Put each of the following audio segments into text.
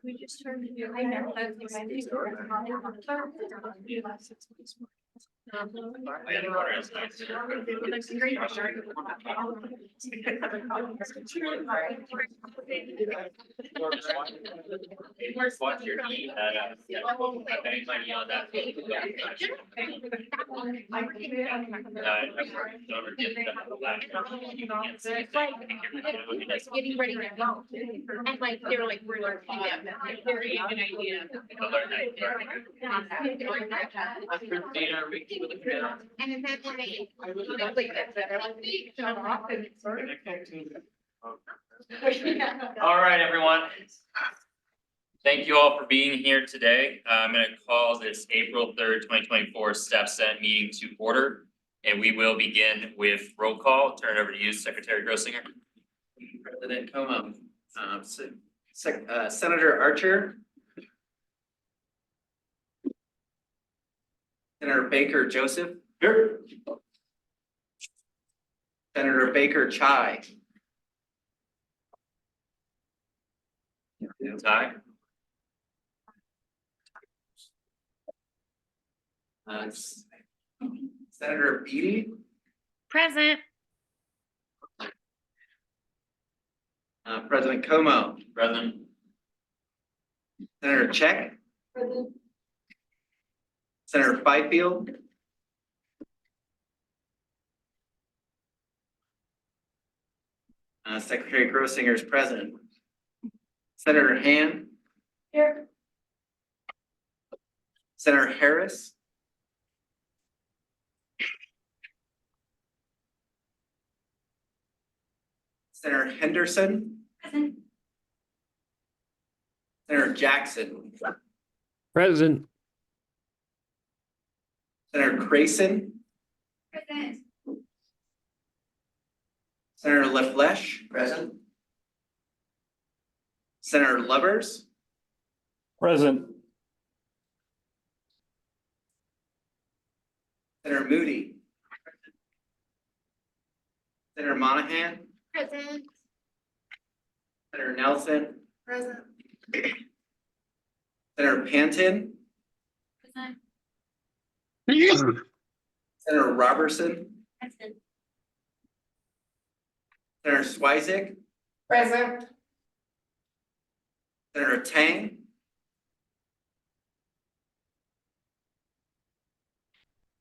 We just turned. I know. Watch your feet. Anybody on that? Getting ready to go. And like, they were like, we're like, yeah, very good idea. And then that when they. All right, everyone. Thank you all for being here today. I'm going to call this April 3rd, 2024 Staff Senate meeting to order. And we will begin with roll call. Turn it over to you, Secretary Grossinger. President Como, Senator Archer. Senator Baker Joseph. Here. Senator Baker Chai. Ty. Senator Beatty. Present. President Como. Present. Senator Check. Senator Fifield. Secretary Grossinger is present. Senator Han. Here. Senator Harris. Senator Henderson. Present. Senator Jackson. Present. Senator Grayson. Present. Senator LaFleche. Present. Senator Lovers. Present. Senator Moody. Senator Monahan. Present. Senator Nelson. Present. Senator Panton. Present. Senator Robertson. Present. Senator Swizik. Present. Senator Tang.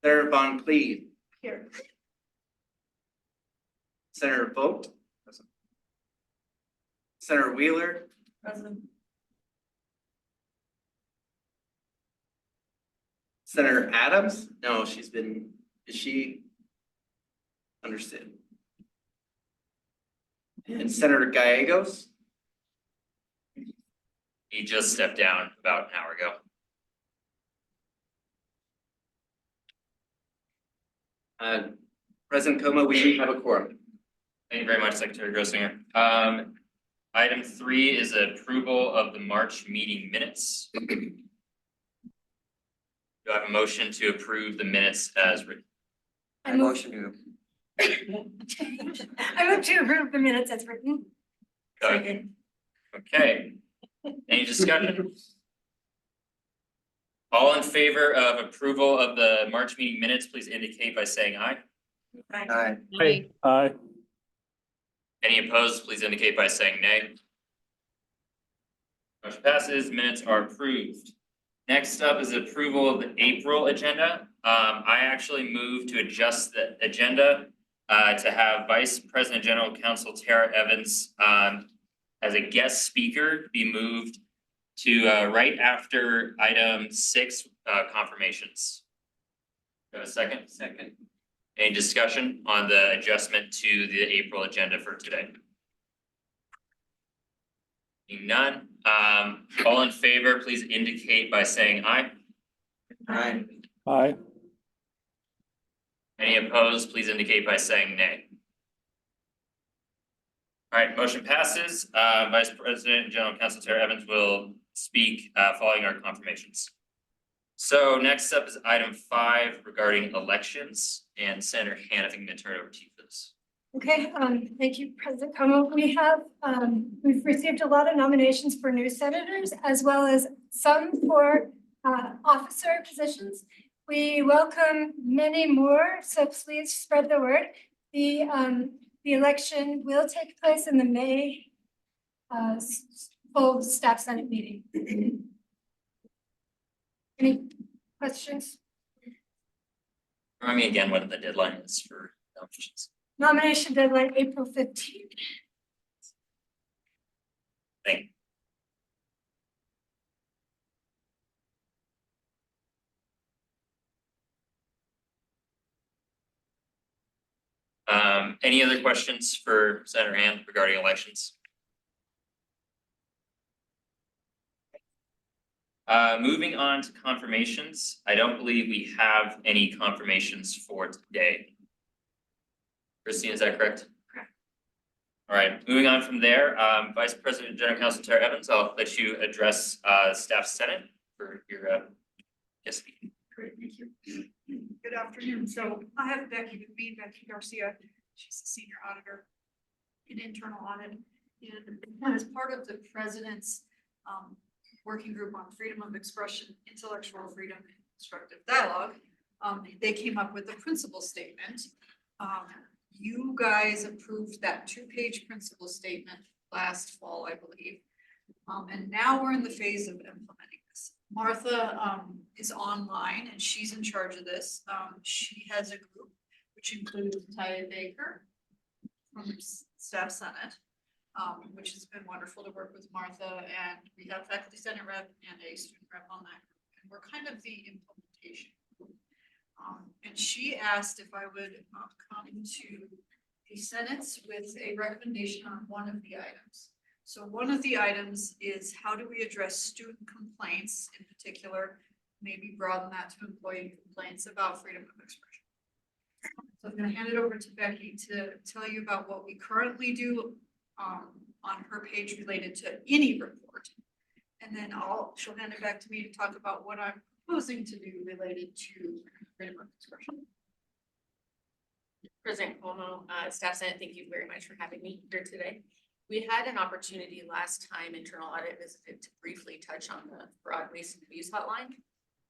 Senator Von Cleve. Here. Senator Vogt. Senator Wheeler. Present. Senator Adams. No, is she? Understood. And Senator Gallegos. He just stepped down about an hour ago. President Como, we do have a quorum. Thank you very much, Secretary Grossinger. Item 3 is approval of the March meeting minutes. Do I have a motion to approve the minutes as written? I motion to. I move to approve the minutes as written. Okay. Okay. Any discussion? All in favor of approval of the March meeting minutes, please indicate by saying aye. Aye. Aye. Any opposed, please indicate by saying nay. Motion passes, minutes are approved. Next up is approval of the April agenda. I actually moved to adjust the agenda to have Vice President General Counsel Tara Evans as a guest speaker be moved to right after item 6 confirmations. Got a second? Second. Any discussion on the adjustment to the April agenda for today? Seeing none, all in favor, please indicate by saying aye. Aye. Aye. Any opposed, please indicate by saying nay. All right, motion passes. Vice President and General Counsel Tara Evans will speak following our confirmations. So next up is item 5 regarding elections, and Senator Hannah, I'm going to turn it over to you for this. Okay, thank you, President Como. We've received a lot of nominations for new senators as well as some for officer positions. We welcome many more, so please spread the word. The election will take place in the May full staff senate meeting. Any questions? Remind me again what the deadline is for nominations. Nomination deadline April 15th. Thank you. Any other questions for Senator Hand regarding elections? Moving on to confirmations, I don't believe we have any confirmations for today. Christine, is that correct? Correct. All right, moving on from there, Vice President General Counsel Tara Evans, I'll let you address Staff Senate for your yes speaking. Great, thank you. Good afternoon. So I have Becky with me, Becky Garcia. She's the senior auditor in internal audit. And as part of the president's working group on freedom of expression, intellectual freedom, and constructive dialogue, they came up with a principle statement. You guys approved that 2-page principle statement last fall, I believe. And now we're in the phase of implementing this. Martha is online and she's in charge of this. She has a group which includes Taya Baker from Staff Senate, which has been wonderful to work with Martha, and we have faculty senate rep and a student rep on that group, and we're kind of the implementation group. And she asked if I would come to the Senate's with a recommendation on one of the items. So one of the items is how do we address student complaints in particular, maybe broaden that to employee complaints about freedom of expression. So I'm gonna hand it over to Becky to tell you about what we currently do on her page related to any report. And then she'll hand it back to me to talk about what I'm proposing to do related to freedom of expression. President Cuomo, Staff Senate, thank you very much for having me here today. We had an opportunity last time internal audit visited to briefly touch on the fraud, waste, and abuse hotline.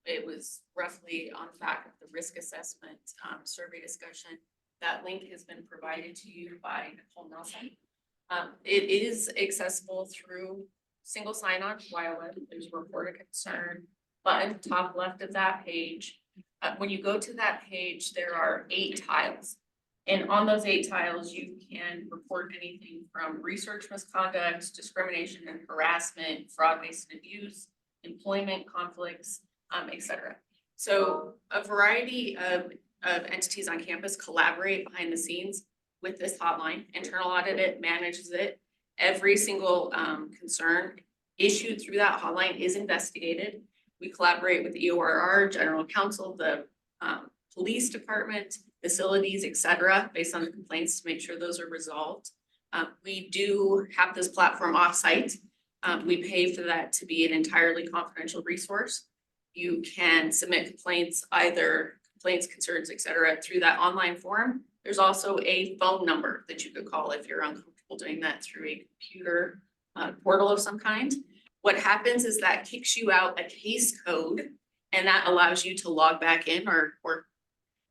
It was roughly on back of the risk assessment survey discussion. That link has been provided to you by Nicole Nelson. It is accessible through single sign-on while there's a report of concern button top left of that page. When you go to that page, there are 8 tiles. And on those 8 tiles, you can report anything from research misconduct, discrimination and harassment, fraud, waste, and abuse, employment conflicts, etc. So a variety of entities on campus collaborate behind the scenes with this hotline. Internal audit it, manages it. Every single concern issued through that hotline is investigated. We collaborate with the EORR, general counsel, the police department, facilities, etc., based on the complaints to make sure those are resolved. We do have this platform offsite. We pay for that to be an entirely confidential resource. You can submit complaints, either complaints, concerns, etc., through that online form. There's also a phone number that you could call if you're uncomfortable doing that through a computer portal of some kind. What happens is that kicks you out a case code, and that allows you to log back in or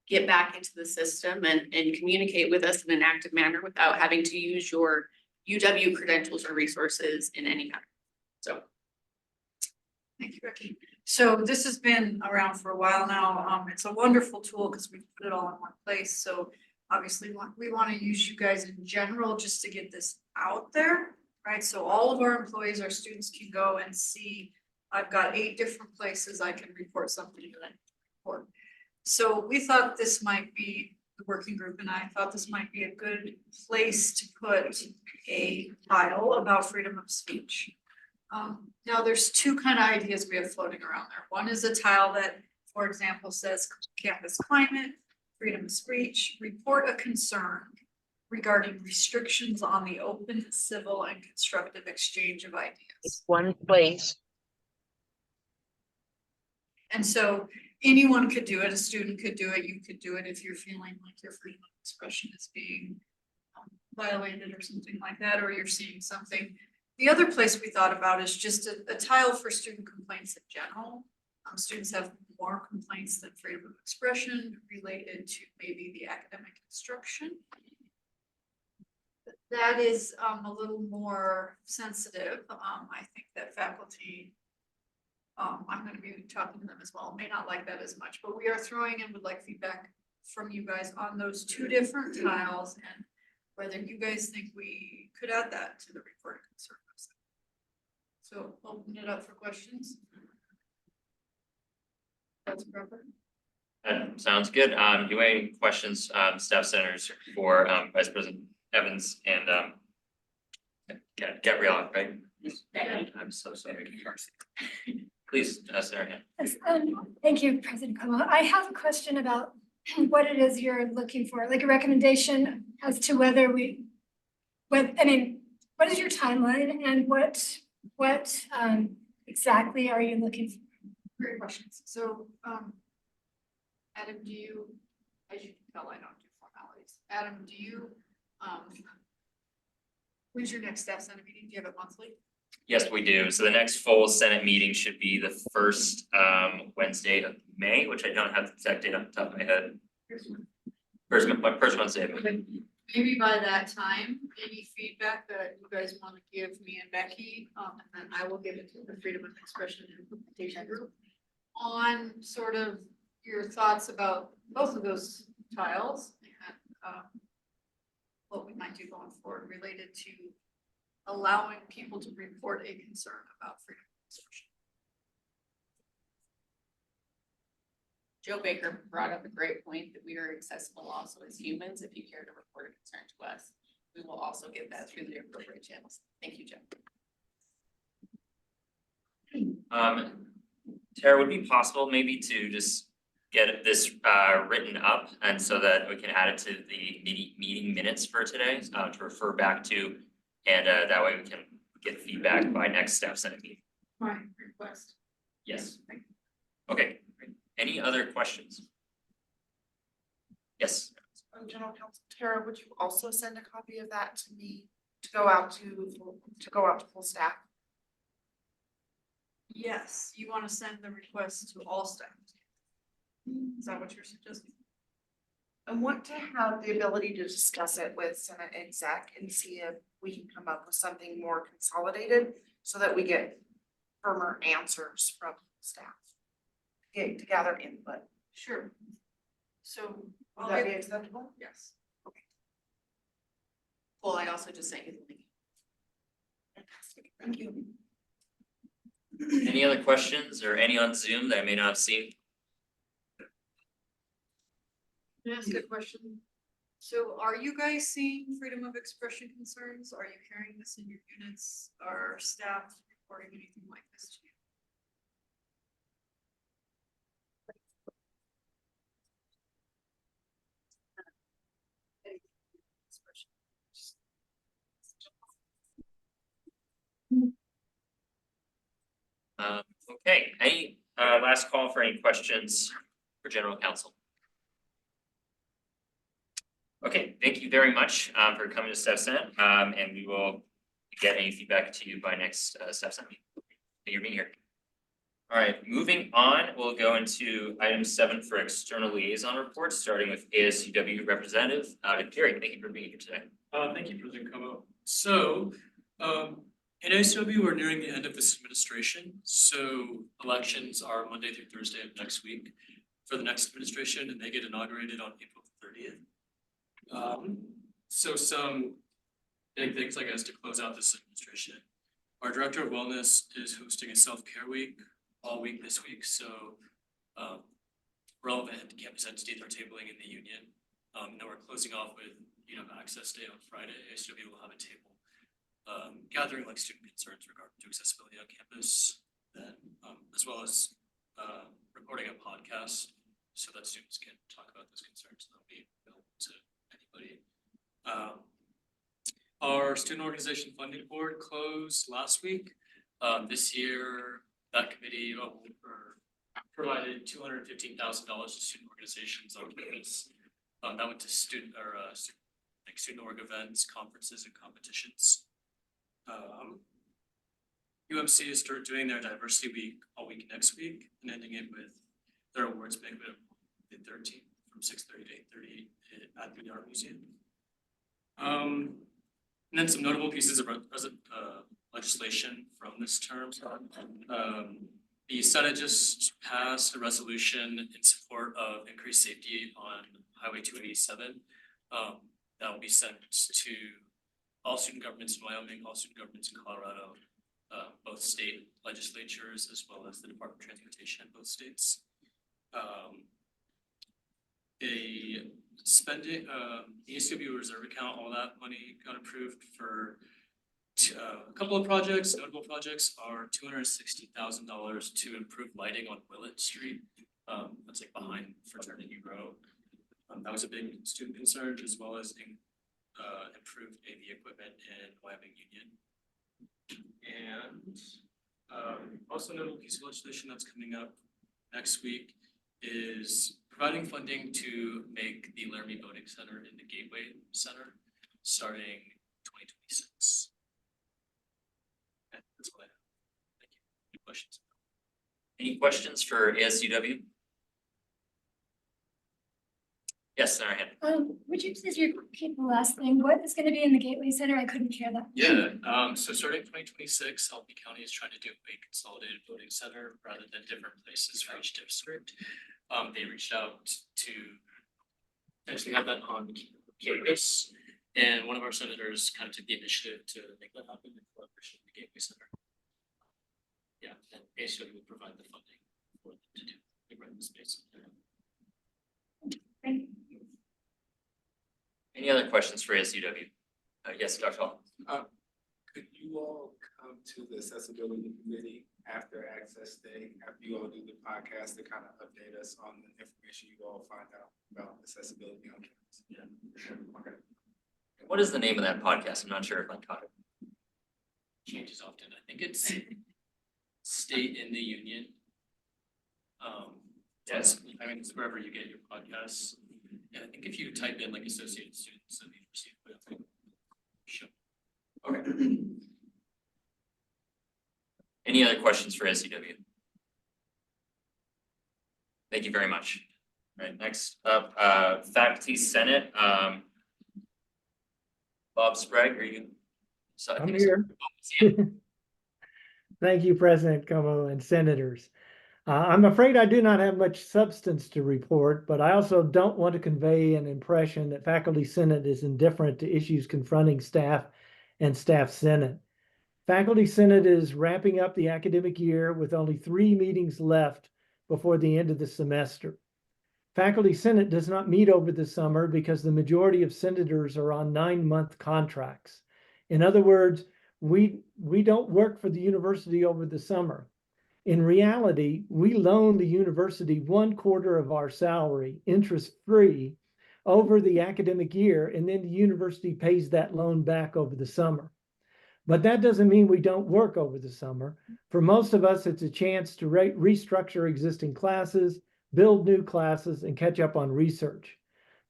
get back into the system and communicate with us in an active manner without having to use your UW credentials or resources in any manner. So. Thank you, Becky. So this has been around for a while now. It's a wonderful tool because we put it all in one place. So obviously we want to use you guys in general just to get this out there, right? So all of our employees, our students can go and see, I've got 8 different places I can report something that I report. So we thought this might be, the working group and I thought this might be a good place to put a tile about freedom of speech. Now there's 2 kind of ideas we have floating around there. One is a tile that, for example, says campus climate, freedom of speech, report a concern regarding restrictions on the open, civil, and constructive exchange of ideas. One place. And so anyone could do it, a student could do it, you could do it if you're feeling like your freedom of expression is being violated or something like that, or you're seeing something. The other place we thought about is just a tile for student complaints in general. Students have more complaints than freedom of expression related to maybe the academic instruction. That is a little more sensitive. I think that faculty, I'm gonna be talking to them as well, may not like that as much, but we are throwing and would like feedback from you guys on those two different tiles and whether you guys think we could add that to the report of concern. So open it up for questions. That's proper. That sounds good. Do we have any questions, staff senators for Vice President Evans and Gabriella, right? I'm so sorry. Please, Sarah. Yes, thank you, President Como. I have a question about what it is you're looking for, like a recommendation as to whether what is your timeline and what exactly are you looking for? Great questions. So, Adam, do you, as you can tell, I don't do formalities. Adam, do you, when's your next staff senate meeting? Do you have it monthly? Yes, we do. So the next full Senate meeting should be the first Wednesday of May, which I don't have the exact date off the top of my head. First Wednesday of May. Maybe by that time, any feedback that you guys want to give me and Becky, and then I will give it to the Freedom of Expression and Implementation Group on sort of your thoughts about both of those tiles and what we might do going forward related to allowing people to report a concern about freedom of expression. Joe Baker brought up a great point that we are accessible also as humans. If you care to report a concern to us, we will also get that through the appropriate channels. Thank you, Joe. Tara, would it be possible maybe to just get this written up and so that we can add it to the meeting minutes for today to refer back to, and that way we can get feedback by next staff senate meeting. My request. Yes. Okay, great. Any other questions? Yes. General Counsel Tara, would you also send a copy of that to me to go out to full staff? Yes, you want to send the request to all staff. Is that what you're suggesting? I want to have the ability to discuss it with Senate exec and see if we can come up with something more consolidated so that we get firmer answers from staff. To gather input. Sure. So. Would that be acceptable? Yes. Well, I also just sent you the link. Fantastic, thank you. Any other questions or any on Zoom that I may not have seen? Can I ask a question? So are you guys seeing freedom of expression concerns? Are you hearing this in your units? Are staff reporting anything like this to you? Okay, any last call for any questions for general counsel? Okay, thank you very much for coming to staff senate, and we will get any feedback to you by next staff senate meeting. Thank you for being here. All right, moving on, we'll go into item 7 for external liaison reports, starting with ASUW representative Gary. Thank you for being here today. Thank you, President Como. So, in ASW, we're nearing the end of this administration. So elections are Monday through Thursday of next week for the next administration, and they get inaugurated on April 30th. So some big things, I guess, to close out this administration. Our Director of Wellness is hosting a self-care week all week this week. So relevant campus entities are tabling in the union. And then we're closing off with Access Day on Friday. ASW will have a table gathering like student concerns regarding to accessibility on campus, then as well as recording a podcast so that students can talk about those concerns. They'll be available to anybody. Our student organization funding board closed last week. This year, that committee provided $215,000 to student organizations on campus. That went to student like student org events, conferences and competitions. UMC is doing their diversity week all week next week and ending it with their awards banquet on the 13th from 6:30 to 8:30 at the Art Museum. And then some notable pieces of legislation from this term. The Senate just passed a resolution in support of increased safety on Highway 287. That will be sent to all student governments in Wyoming, all student governments in Colorado, both state legislatures as well as the Department of Transportation in both states. Spending, the ACW reserve account, all that money got approved for a couple of projects. Notable projects are $260,000 to improve lighting on Willett Street. That's like behind Fraternity Row. That was a big student concern, as well as improved AV equipment in Wyoming Union. And also a notable piece of legislation that's coming up next week is providing funding to make the Laramie Voting Center in the Gateway Center starting 2026. And that's what I have. Thank you. Any questions? Any questions for ASUW? Yes, Sarah Hand. Would you please repeat the last thing? What is gonna be in the Gateway Center? I couldn't hear that. Yeah, so starting 2026, Helping County is trying to do a consolidated voting center rather than different places for each district. They reached out to actually have that on campus, and one of our senators kind of took the initiative to make that happen in collaboration with the Gateway Center. Yeah, and ASU would provide the funding for them to do the rent space. Thank you. Any other questions for ASUW? Yes, Dr. Hall. Could you all come to the accessibility committee after Access Day, after you all do the podcast to kind of update us on the information you all find out about accessibility on campus? Yeah. Okay. What is the name of that podcast? I'm not sure if I caught it. Changes often. I think it's State in the Union. Yes, I mean, it's wherever you get your podcasts. Yeah, I think if you type in like Associated Students of the University of Wyoming, show. Okay. Any other questions for ASUW? Thank you very much. All right, next up, Faculty Senate. Bob Sprague, are you? So I I'm think here. Thank you, President Como and senators. I'm afraid I do not have much substance to report, but I also don't want to convey an impression that Faculty Senate is indifferent to issues confronting staff and Staff Senate. Faculty Senate is wrapping up the academic year with only 3 meetings left before the end of the semester. Faculty Senate does not meet over the summer because the majority of senators are on 9-month contracts. In other words, we don't work for the university over the summer. In reality, we loan the university 1/4 of our salary, interest-free, over the academic year, and then the university pays that loan back over the summer. But that doesn't mean we don't work over the summer. For most of us, it's a chance to restructure existing classes, build new classes, and catch up on research.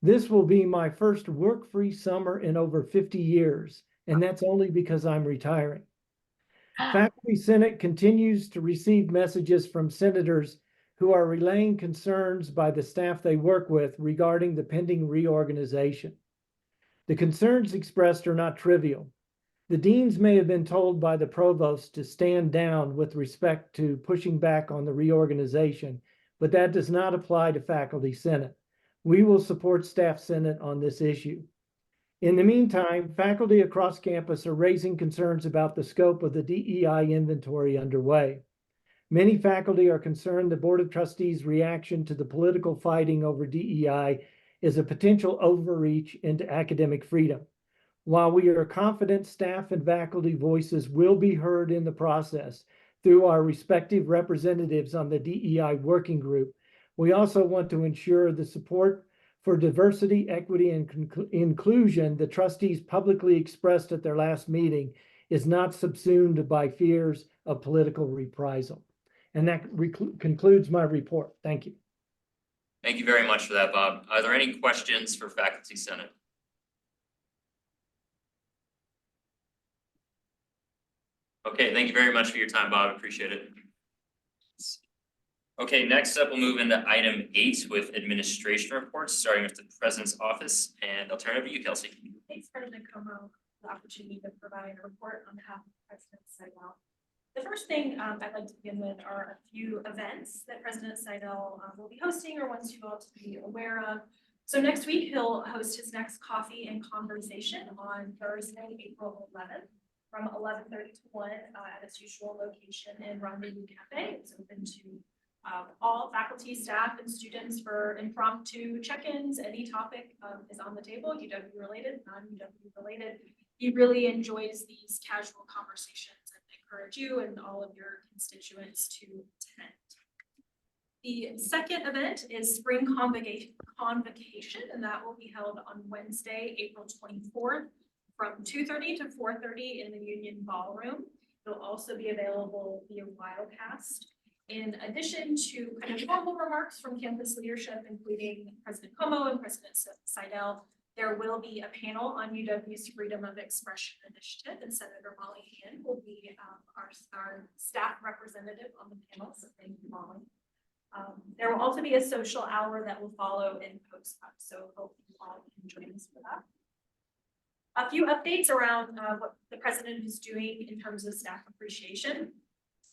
This will be my first work-free summer in over 50 years, and that's only because I'm retiring. Faculty Senate continues to receive messages from senators who are relaying concerns by the staff they work with regarding the pending reorganization. The concerns expressed are not trivial. The deans may have been told by the provost to stand down with respect to pushing back on the reorganization, but that does not apply to Faculty Senate. We will support Staff Senate on this issue. In the meantime, faculty across campus are raising concerns about the scope of the DEI inventory underway. Many faculty are concerned the Board of Trustees' reaction to the political fighting over DEI is a potential overreach into academic freedom. While we are confident staff and faculty voices will be heard in the process through our respective representatives on the DEI working group, we also want to ensure the support for diversity, equity, and inclusion the trustees publicly expressed at their last meeting is not subsumed by fears of political reprisal. And that concludes my report. Thank you. Thank you very much for that, Bob. Are there any questions for Faculty Senate? Okay, thank you very much for your time, Bob. Appreciate it. Okay, next up, we'll move into item 8 with administration reports, starting with the president's office, and I'll turn it over to you, Kelsey. Thanks, President Como, for the opportunity to provide a report on behalf of President Seidel. The first thing I'd like to begin with are a few events that President Seidel will be hosting or wants you all to be aware of. So next week, he'll host his next coffee and conversation on Thursday, April 11th from 11:30 to 1 at its usual location in Rendezvous Cafe. It's open to all faculty, staff, and students for impromptu check-ins. Any topic is on the table, UW related, non-UW related. He really enjoys these casual conversations and encourage you and all of your constituents to attend. The second event is Spring Convocation, and that will be held on Wednesday, April 24th from 2:30 to 4:30 in the Union Ballroom. It'll also be available via Wildcast. In addition to kind of formal remarks from campus leadership, including President Como and President Seidel, there will be a panel on UW's Freedom of Expression Initiative, and Senator Molly Hand will be our staff representative on the panel, so thank you, Molly. There will also be a social hour that will follow in post-up, so hope you all can join us for that. A few updates around what the president is doing in terms of staff appreciation.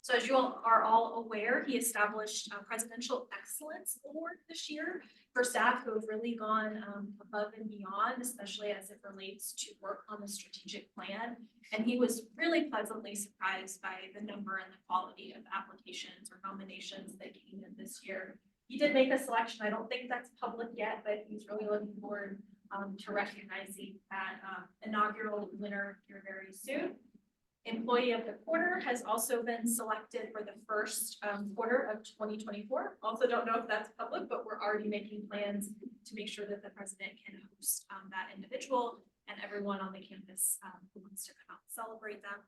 So as you all are aware, he established a Presidential Excellence Award this year for staff who have really gone above and beyond, especially as it relates to work on the strategic plan. And he was really pleasantly surprised by the number and the quality of applications or nominations that came in this year. He did make a selection. I don't think that's public yet, but he's really looking forward to recognizing that inaugural winner here very soon. Employee of the Quarter has also been selected for the first quarter of 2024. Also don't know if that's public, but we're already making plans to make sure that the president can host that individual and everyone on the campus who wants to come out and celebrate them.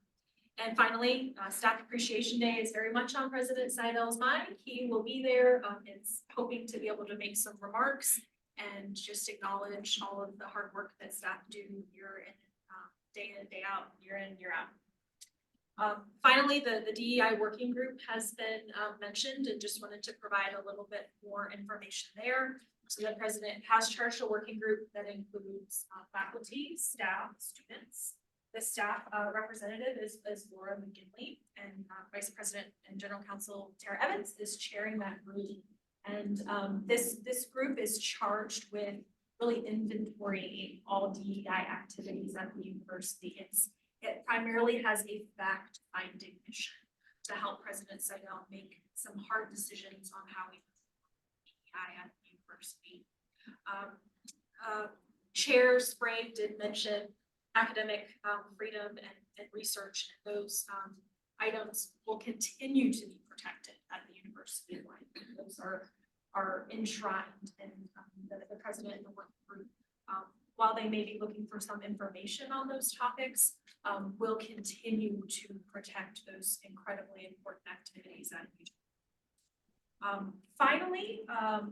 And finally, Staff Appreciation Day is very much on President Seidel's mind. He will be there. Is hoping to be able to make some remarks and just acknowledge all of the hard work that staff do year in, day in, day out, year in, year out. Finally, the DEI working group has been mentioned, and just wanted to provide a little bit more information there. So the president has charged a working group that includes faculty, staff, students. The staff representative is Laura McGinley, and Vice President and General Counsel Tara Evans is chairing that group. And this group is charged with really inventorying all DEI activities at the university. It primarily has a fact-finding mission to help President Seidel make some hard decisions on how we DEI at the university. Chair Sprague did mention academic freedom and research, and those items will continue to be protected at the university. Those are enshrined in the president and the working group. While they may be looking for some information on those topics, will continue to protect those incredibly important activities at UW. Finally,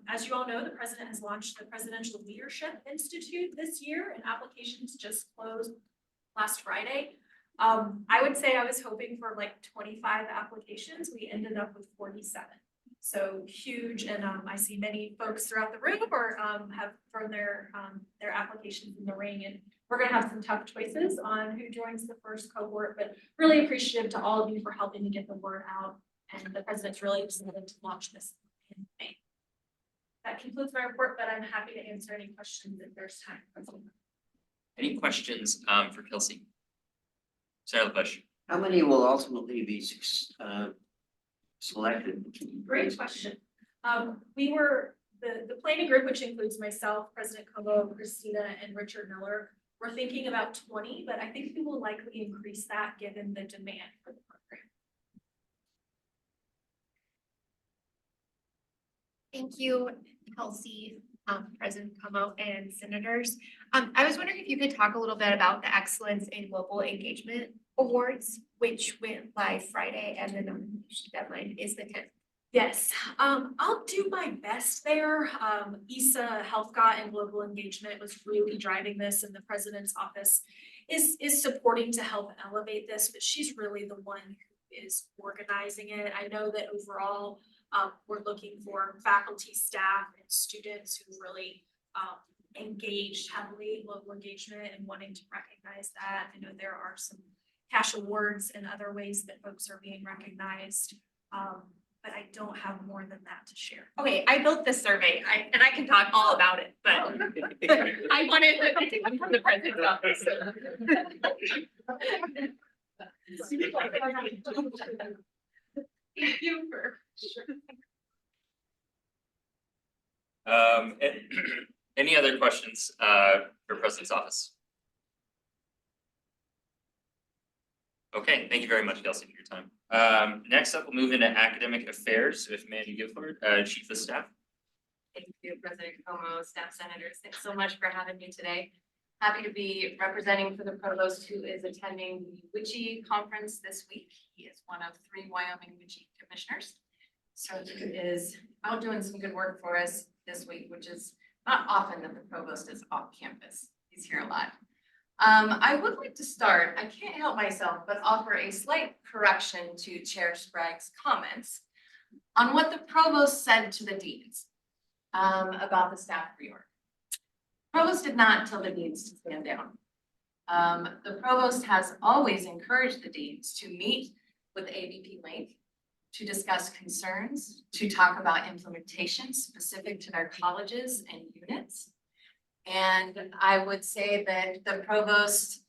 as you all know, the president has launched the Presidential Leadership Institute this year, and applications just closed last Friday. I would say I was hoping for like 25 applications. We ended up with 47. So huge, and I see many folks throughout the room or have thrown their applications in the ring, and we're gonna have some tough choices on who joins the first cohort, but really appreciative to all of you for helping to get the word out, and the president's really excited to launch this in May. That concludes my report, but I'm happy to answer any questions if there's time. Any questions for Kelsey? Sarah LaBush. How many will ultimately be selected? Great question. We were, the planning group, which includes myself, President Como, Christina, and Richard Miller, we're thinking about 20, but I think we will likely increase that given the demand for the program. Thank you, Kelsey, President Como, and senators. I was wondering if you could talk a little bit about the Excellence in Global Engagement Awards, which went live Friday, and the nomination deadline is the 10th. Yes, I'll do my best there. Issa Healthcott and Global Engagement was really driving this, and the president's office is supporting to help elevate this, but she's really the one who is organizing it. I know that overall, we're looking for faculty, staff, and students who really engaged heavily in global engagement and wanting to recognize that. I know there are some cash awards and other ways that folks are being recognized. But I don't have more than that to share. Okay, I built this survey, and I can talk all about it, but I wanted to from the president's office. Thank you for. Any other questions, for President's office? Okay, thank you very much, Kelsey, for your time. Next up, we'll move into academic affairs with Mandy Gifford, Chief of Staff. Thank you, President Como, staff senators. Thanks so much for having me today. Happy to be representing for the provost who is attending the WICHE conference this week. He is one of 3 Wyoming WICHE commissioners. So he is out doing some good work for us this week, which is not often that the provost is off campus. He's here a lot. I would like to start, I can't help myself, but offer a slight correction to Chair Sprague's comments on what the provost said to the deans about the staff reorg. Provost did not tell the deans to stand down. The provost has always encouraged the deans to meet with AVP Link to discuss concerns, to talk about implementation specific to their colleges and units. And I would say that the provost,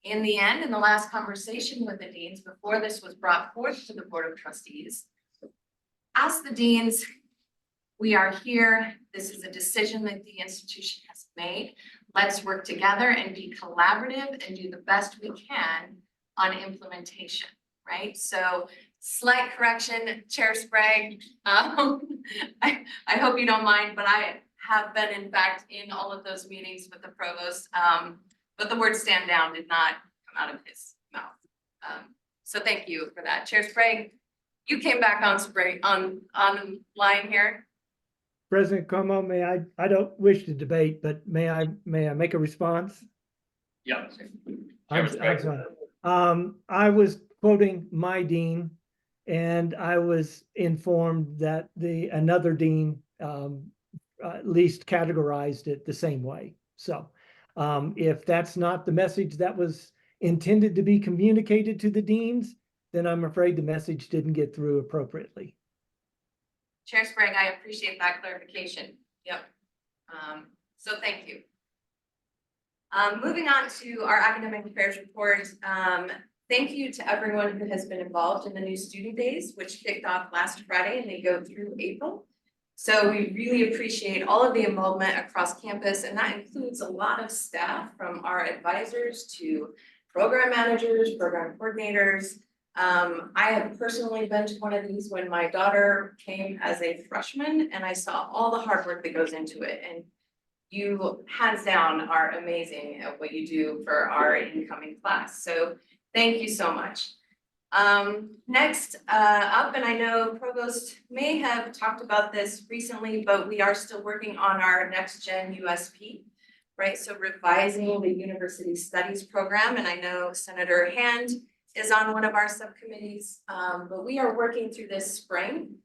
in the end, in the last conversation with the deans, before this was brought forth to the Board of Trustees, asked the deans, we are here, this is a decision that the institution has made. Let's work together and be collaborative and do the best we can on implementation, right? So slight correction, Chair Sprague, I hope you don't mind, but I have been in fact in all of those meetings with the provost, but the word stand down did not come out of his mouth. So thank you for that. Chair Sprague, you came back on line here. President Como, I don't wish to debate, but may I make a response? Yeah. I'm sorry. I was quoting my dean, and I was informed that another dean at least categorized it the same way. So if that's not the message that was intended to be communicated to the deans, then I'm afraid the message didn't get through appropriately. Chair Sprague, I appreciate that clarification. Yep. So thank you. Moving on to our academic affairs report. Thank you to everyone who has been involved in the new student days, which kicked off last Friday and they go through April. So we really appreciate all of the involvement across campus, and that includes a lot of staff, from our advisors to program managers, program coordinators. I have personally been to one of these when my daughter came as a freshman, and I saw all the hard work that goes into it. And you, hands down, are amazing at what you do for our incoming class. So thank you so much. Next up, and I know Provost may have talked about this recently, but we are still working on our next gen USP, right? So revising the University Studies program, and I know Senator Hand is on one of our subcommittees, but we are working through this spring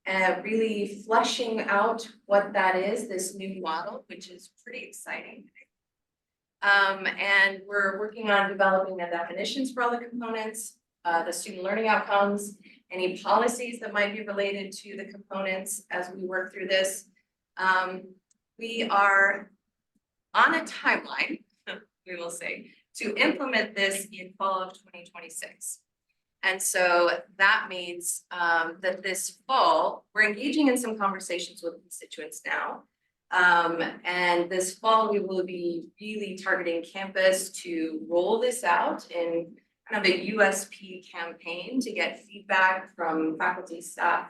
and really fleshing out what that is, this new model, which is pretty exciting. And we're working on developing the definitions for all the components, the student learning outcomes, any policies that might be related to the components as we work through this. We are on a timeline, we will say, to implement this in fall of 2026. And so that means that this fall, we're engaging in some conversations with constituents now. And this fall, we will be really targeting campus to roll this out in kind of a USP campaign to get feedback from faculty, staff,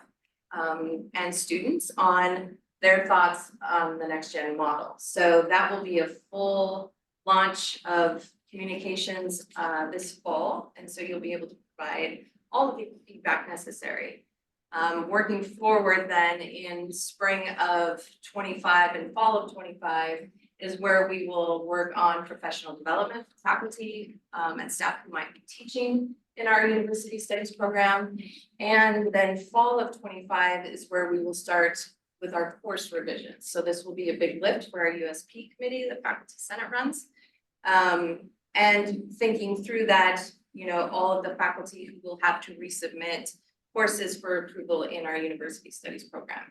and students on their thoughts on the next gen model. So that will be a full launch of communications this fall. And so you'll be able to provide all of the feedback necessary. Working forward then in spring of 25 and fall of 25 is where we will work on professional development for faculty and staff who might be teaching in our university studies program. And then fall of 25 is where we will start with our course revisions. So this will be a big lift for our USP committee, the Faculty Senate runs. And thinking through that, you know, all of the faculty who will have to resubmit courses for approval in our university studies program.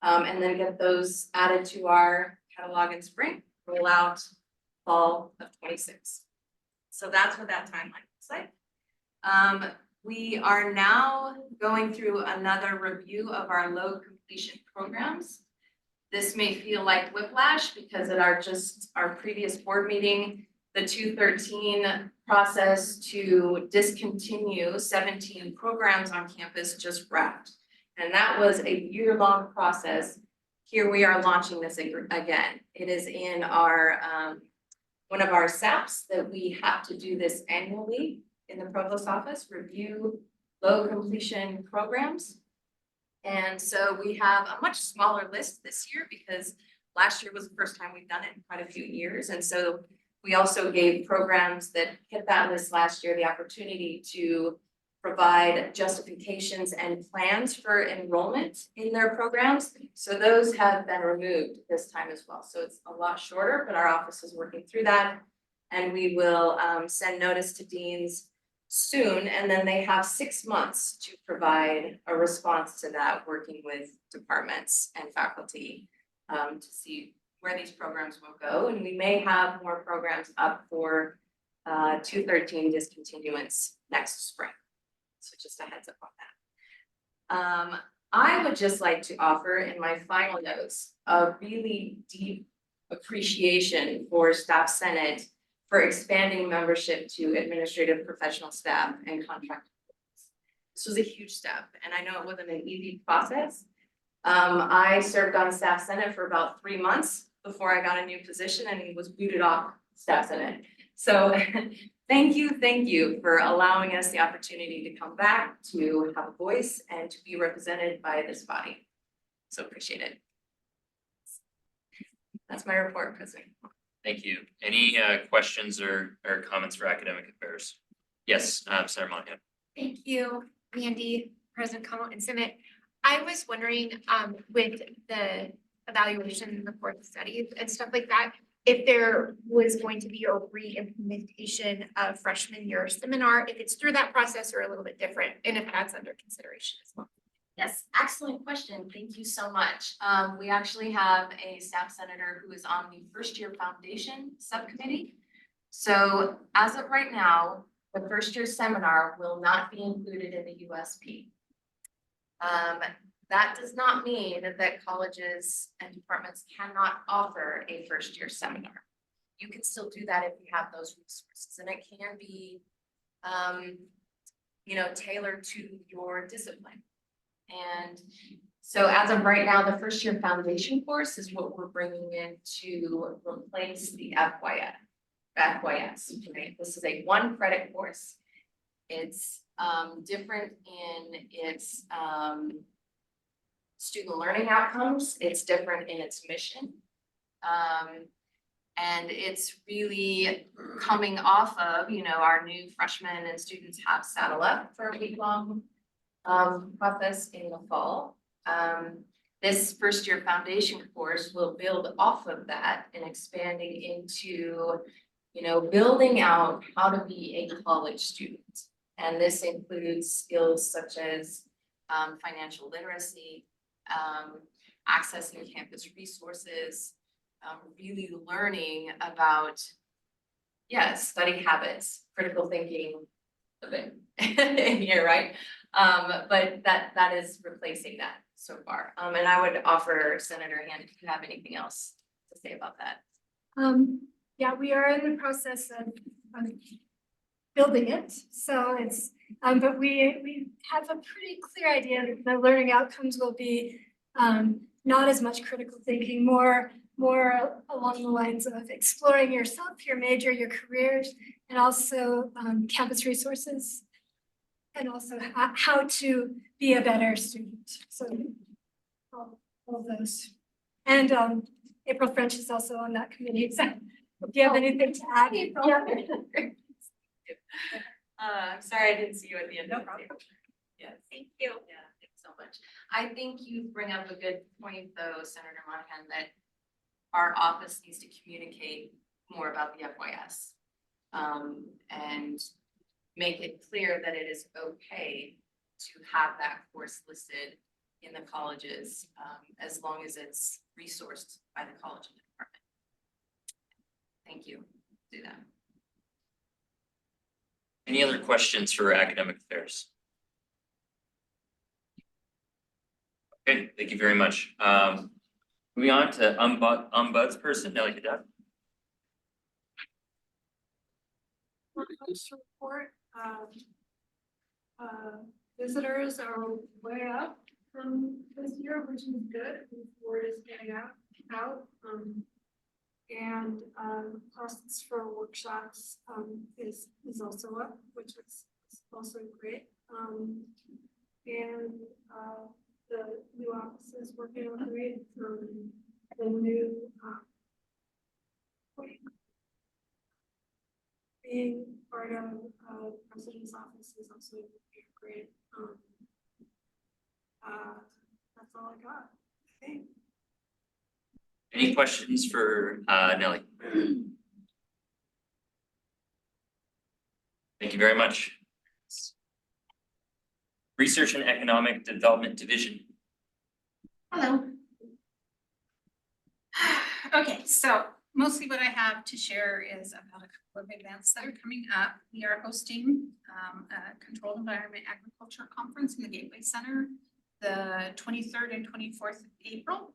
And then get those added to our catalog in spring, roll out fall of 26. So that's what that timeline looks like. We are now going through another review of our low completion programs. This may feel like whiplash because at our previous board meeting, the 213 process to discontinue 17 programs on campus just wrapped. And that was a year-long process. Here we are launching this again. It is in our one of our SAPs that we have to do this annually in the provost office, review low completion programs. And so we have a much smaller list this year because last year was the first time we've done it in quite a few years. And so we also gave programs that hit that list last year the opportunity to provide justifications and plans for enrollment in their programs. So those have been removed this time as well. So it's a lot shorter, but our office is working through that. And we will send notice to deans soon, and then they have 6 months to provide a response to that, working with departments and faculty to see where these programs will go. And we may have more programs up for 213 discontinuance next spring. So just a heads up on that. I would just like to offer in my final notes a really deep appreciation for Staff Senate for expanding membership to administrative professional staff and contract. This was a huge step, and I know it wasn't an easy process. I served on Staff Senate for about 3 months before I got a new position and was booted off Staff Senate. So thank you for allowing us the opportunity to come back, to have a voice and to be represented by this body. So appreciate it. That's my report, President. Thank you. Any questions or comments for academic affairs? Yes, Senator Monahan. Thank you, Mandy, President Como and Senate. I was wondering, with the evaluation and the course studies and stuff like that, if there was going to be a re-implementation of freshman year seminar, if it's through that process or a little bit different, and if that's under consideration as well. Yes, excellent question. Thank you so much. We actually have a staff senator who is on the first year foundation subcommittee. So as of right now, the first year seminar will not be included in the USP. That does not mean that colleges and departments cannot offer a first year seminar. You can still do that if you have those resources, and it can be, tailored to your discipline. And so as of right now, the first year foundation course is what we're bringing in to replace the FYS. Right? This is a 1 credit course. It's different in its student learning outcomes. It's different in its mission. And it's really coming off of, our new freshmen and students have saddled up for a week-long process in the fall. This first year foundation course will build off of that and expanding into, building out how to be a college student. And this includes skills such as financial literacy, accessing campus resources, really learning about, study habits, critical thinking, a bit in here, right? But that is replacing that so far. And I would offer Senator Hand if you have anything else to say about that. Yeah, we are in the process of building it. So it's, but we have a pretty clear idea that the learning outcomes will be not as much critical thinking, more along the lines of exploring yourself, your major, your careers, and also campus resources. and also how to be a better student. So all those. And April French is also on that committee. So do you have anything to add? Yeah. I'm sorry I didn't see you at the end. No problem. Yes, thank you. Yeah, thanks so much. I think you bring up a good point though, Senator Monahan, that our office needs to communicate more about the FYS. And make it clear that it is okay to have that course listed in the colleges, as long as it's resourced by the college and department. Thank you. Do that. Any other questions for academic affairs? Okay, thank you very much. Moving on to ombudsperson Nellie Haddad. First report, visitors are way up this year, which is good. The word is getting out. And costs for workshops is also up, which is also great. And the new office is working out great. The new being part of the president's office is also great. That's all I got, I think. Any questions for Nellie? Thank you very much. Research and Economic Development Division. Hello. Okay, so mostly what I have to share is about a couple of events that are coming up. We are hosting a Controlled Environment Agriculture Conference in the Gateway Center, the 23rd and 24th of April.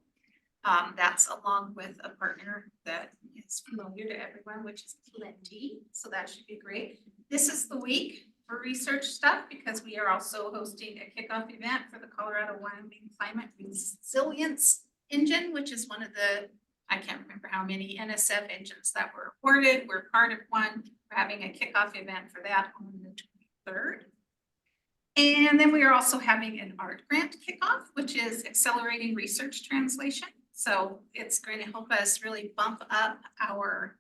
That's along with a partner that is familiar to everyone, which is Plenty. So that should be great. This is the week for research stuff because we are also hosting a kickoff event for the Colorado Wyoming Climate Resilience Engine, which is one of the, I can't remember how many NSF engines that were awarded. We're part of one. We're having a kickoff event for that on the 23rd. And then we are also having an art grant kickoff, which is accelerating research translation. So it's going to help us really bump up our,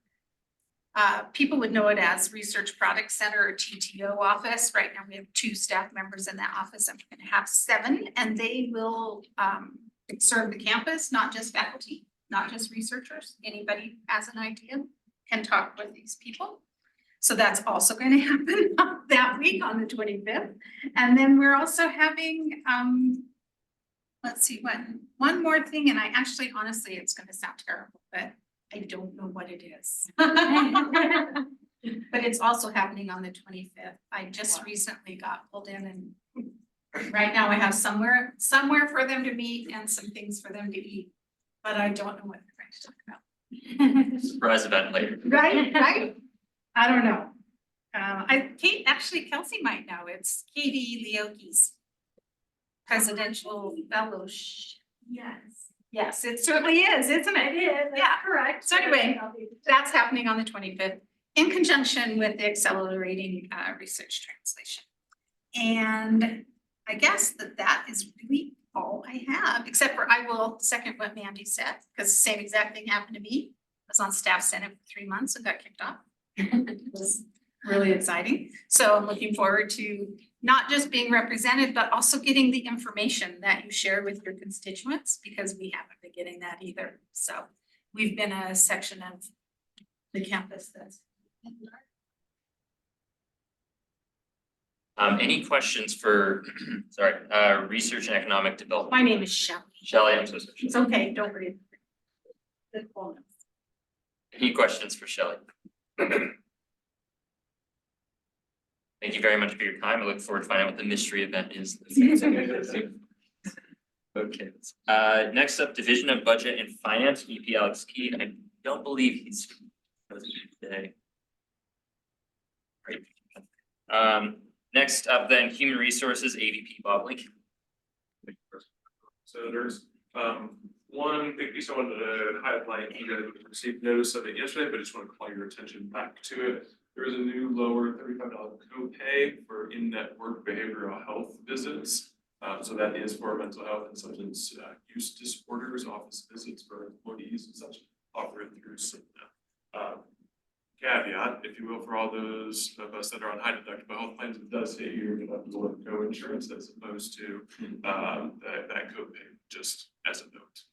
people would know it as Research Product Center or TTO office. Right now we have 2 staff members in that office and we're going to have 7, and they will serve the campus, not just faculty, not just researchers. Anybody has an idea can talk with these people. So that's also going to happen that week on the 25th. And then we're also having, let's see, one more thing, and I actually, honestly, it's going to sound terrible, but I don't know what it is. But it's also happening on the 25th. I just recently got pulled in, and right now I have somewhere for them to meet and some things for them to eat, but I don't know what they're going to talk about. Surprise event later. Right? I don't know. Actually Kelsey might know. It's Katie Leoki's presidential fellowship. Yes, it certainly is, isn't it? It is, that's Yeah. correct. So anyway, that's happening on the 25th in conjunction with the accelerating research translation. And I guess that is really all I have, except for I will second what Mandy said, because the same exact thing happened to me. I was on staff senate for 3 months and got kicked off. It was really exciting. So I'm looking forward to not just being represented, but also getting the information that you share with your constituents, because we haven't been getting that either. So we've been a section of the campus that's. Any questions for, sorry, Research and Economic Development? My name is Shelley. Shelley, I'm so sorry. It's okay, don't worry. The full name. Any questions for Shelley? Thank you very much for your time. I look forward to finding out what the mystery event is. Okay, next up, Division of Budget and Finance, EP Alex Keating. I don't believe he's today. Right. Next up then, Human Resources, AVP Bob Lincoln. Senators, one big piece I wanted to highlight, you guys received notice of it yesterday, but just want to call your attention back to it. There is a new lower $35 copay for in-network behavioral health visits. So that is for mental health and substance use disorders, office visits for employees and such, offered through Cigna. Caveat, if you will, for all those of us that are on high deductible health plans, it does say you're gonna have to look at co-insurance as opposed to that copay, just as a note.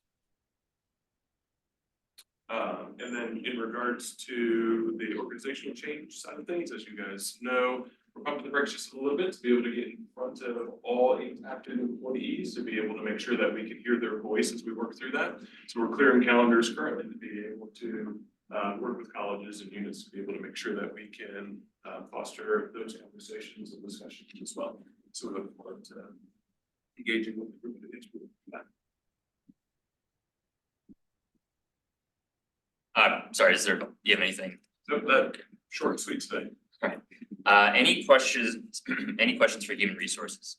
And then in regards to the organizational change side of things, as you guys know, we're pumping the brakes just a little bit to be able to get in front of all impacted employees, to be able to make sure that we can hear their voice as we work through that. So we're clearing calendars currently to be able to work with colleges and units to be able to make sure that we can foster those conversations and discussions as well. So we look forward to engaging with the group of individuals. Sorry, do you have anything? So that short and sweet today. Any questions for human resources?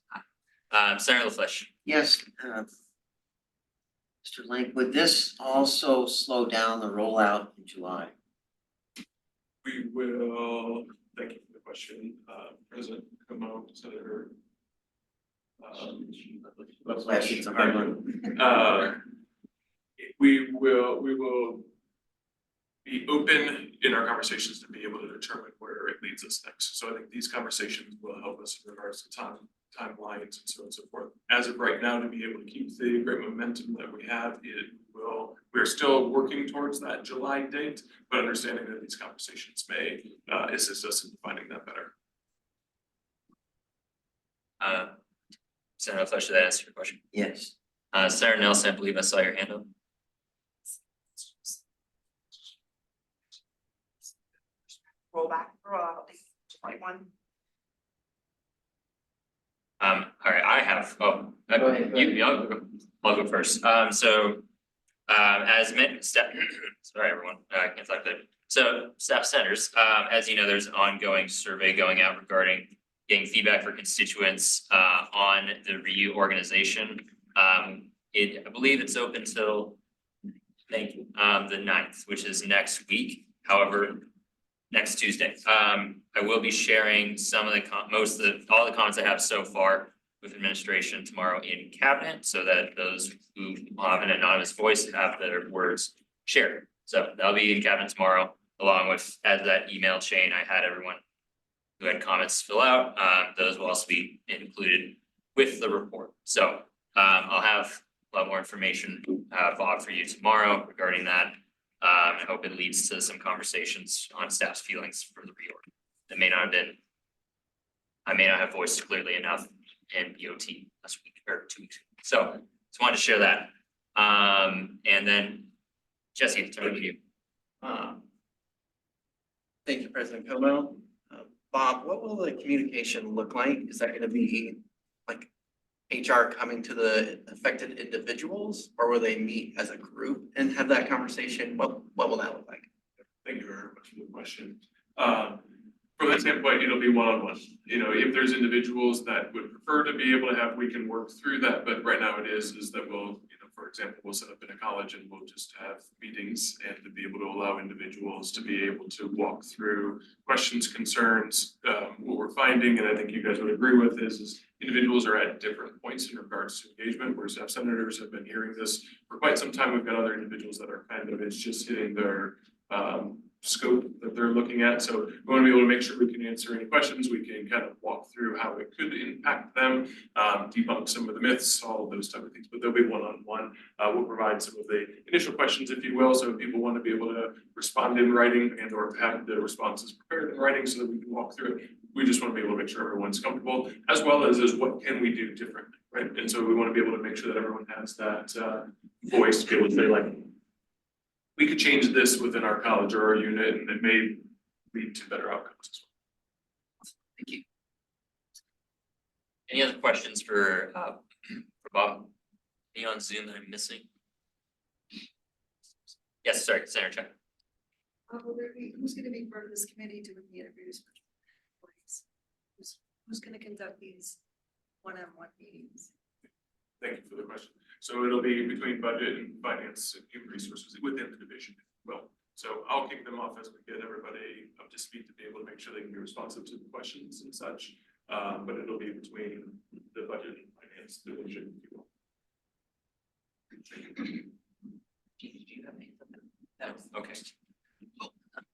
Senator LaFleche. Yes, Mr. Link, would this also slow down the rollout in July? We will, thank you for the question, President Como, Senator. LaFleche, it's a hard one. We will be open in our conversations to be able to determine where it leads us next. So I think these conversations will help us in regards to timelines and so on and so forth. As of right now, to be able to keep the great momentum that we have, we're still working towards that July date, but understanding that these conversations may assist us in finding that better. Senator LaFleche, did that answer your question? Yes. Senator Nelson, I believe I saw your hand up. Roll out, 21. All right, I have, Go ahead. I'll go first. As meant, sorry, everyone, I can't talk good. So staff centers, as you know, there's an ongoing survey going out regarding getting feedback for constituents, on the reorganization. I believe it's open till, thank you, the 9th, which is next week. However, next Tuesday. I will be sharing some of all the comments I have so far with administration tomorrow in cabinet, so that those who have an anonymous voice have their words shared. So that'll be in cabinet tomorrow, along with, as that email chain, I had everyone who had comments fill out. Those will also be included with the report. So I'll have a lot more information, Bob, for you tomorrow regarding that. I hope it leads to some conversations on staff's feelings for the reorg. That may not have been, I may not have voiced clearly enough in BOT last week or 2 weeks ago. So just wanted to share that. And then Jesse, turn it to you. Thank you, President Como. Bob, what will the communication look like? Is that gonna be like HR coming to the affected individuals, or will they meet as a group and have that conversation? What will that look like? Thank you very much for the question. From that standpoint, it'll be one-on-one. You know, if there's individuals that would prefer to be able to have, we can work through that, but right now it is that we'll, you know, for example, we'll set up in a college and we'll just have meetings and to be able to allow individuals to be able to walk through questions, concerns. What we're finding, and I think you guys would agree with, is individuals are at different points in regards to engagement, where staff senators have been hearing this for quite some time. We've got other individuals that are kind of, it's just hitting their scope that they're looking at. So we want to be able to make sure we can answer any questions. We can kind of walk through how it could impact them, debunk some of the myths, all of those type of things, but there'll be one-on-one. We'll provide some of the initial questions, if you will, so if people want to be able to respond in writing and or have the responses prepared in writing so that we can walk through it. We just want to be able to make sure everyone's comfortable, as well as what can we do differently, right? And so we want to be able to make sure that everyone has that voice to be able to say, like, we could change this within our college or our unit, and it may lead to better outcomes as well. Thank you. Any other questions for Bob? Any on Zoom that I'm missing? Yes, sorry, Senator Chuck. Who's gonna be part of this committee doing the interviews? Who's gonna conduct these one-on-one meetings? Thank you for the question. So it'll be between budget and finance and human resources within the division, well. So I'll kick them off as we get everybody up to speed to be able to make make sure they can be responsive to the questions and such. But it'll be between the budget and finance division, if you will. Do you have anything? No, okay.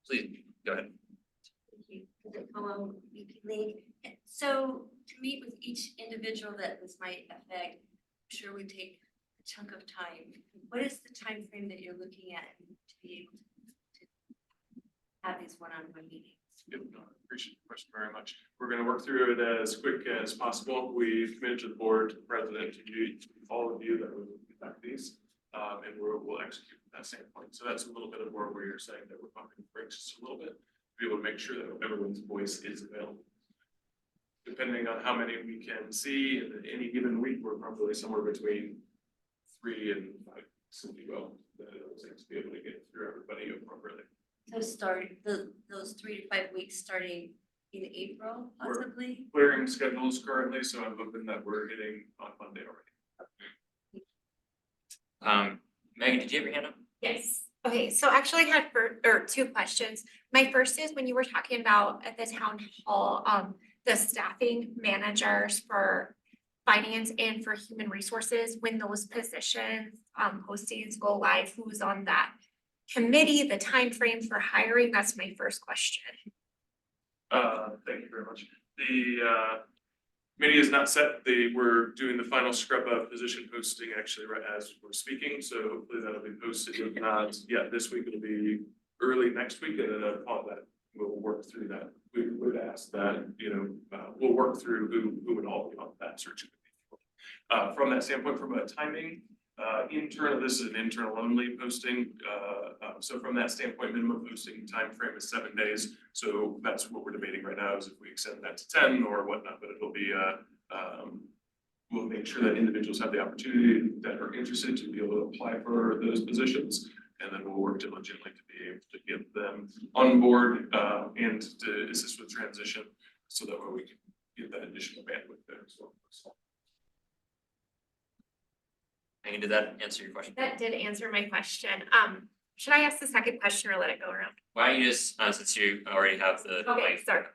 Please, go ahead. Thank you. Hello, VP League. So to meet with each individual that this might affect, I'm sure would take a chunk of time. What is the time frame that you're looking at to be able to have these one-on-one meetings? Yep, no, I appreciate the question very much. We're gonna work through it as quick as possible. We've committed to the board, to the president, to you, to all of you that will conduct these. And we'll execute from that standpoint. So that's a little bit of where we're saying that we're bumping the brakes just a little bit, to be able to make sure that everyone's voice is available. Depending on how many we can see in any given week, we're probably somewhere between 3 and 5, so we will, that it'll take to be able to get through everybody appropriately. So those 3 to 5 weeks starting in April possibly? Clearing schedules currently, so I'm hoping that we're hitting on Monday already. Megan, did you have your hand up? Yes. Okay, so actually I had two questions. My first is when you were talking about at the town hall, the staffing managers for finance and for human resources, when those positions, postings go live, who's on that committee, the time frame for hiring? That's my first question. Thank you very much. The committee is not set. We're doing the final scrub of position posting actually right as we're speaking. So hopefully that'll be posted. If not, yeah, this week it'll be early next week, and then upon that, we'll work through that. We would ask that, we'll work through who would all be on that search committee. From that standpoint, from a timing, this is an internal only posting. So from that standpoint, minimum posting time frame is 7 days. So that's what we're debating right now, is if we extend that to 10 or whatnot, but it'll be, we'll make sure that individuals have the opportunity that are interested to be able to apply for those positions. And then we'll work diligently to be able to get them on board, and to assist with transition, so that way we can get that additional bandwidth there as well. Megan, did that answer your question? That did answer my question. Should I ask the second question or let it go around? Why don't you just, since you already have the. Okay, mic. sorry.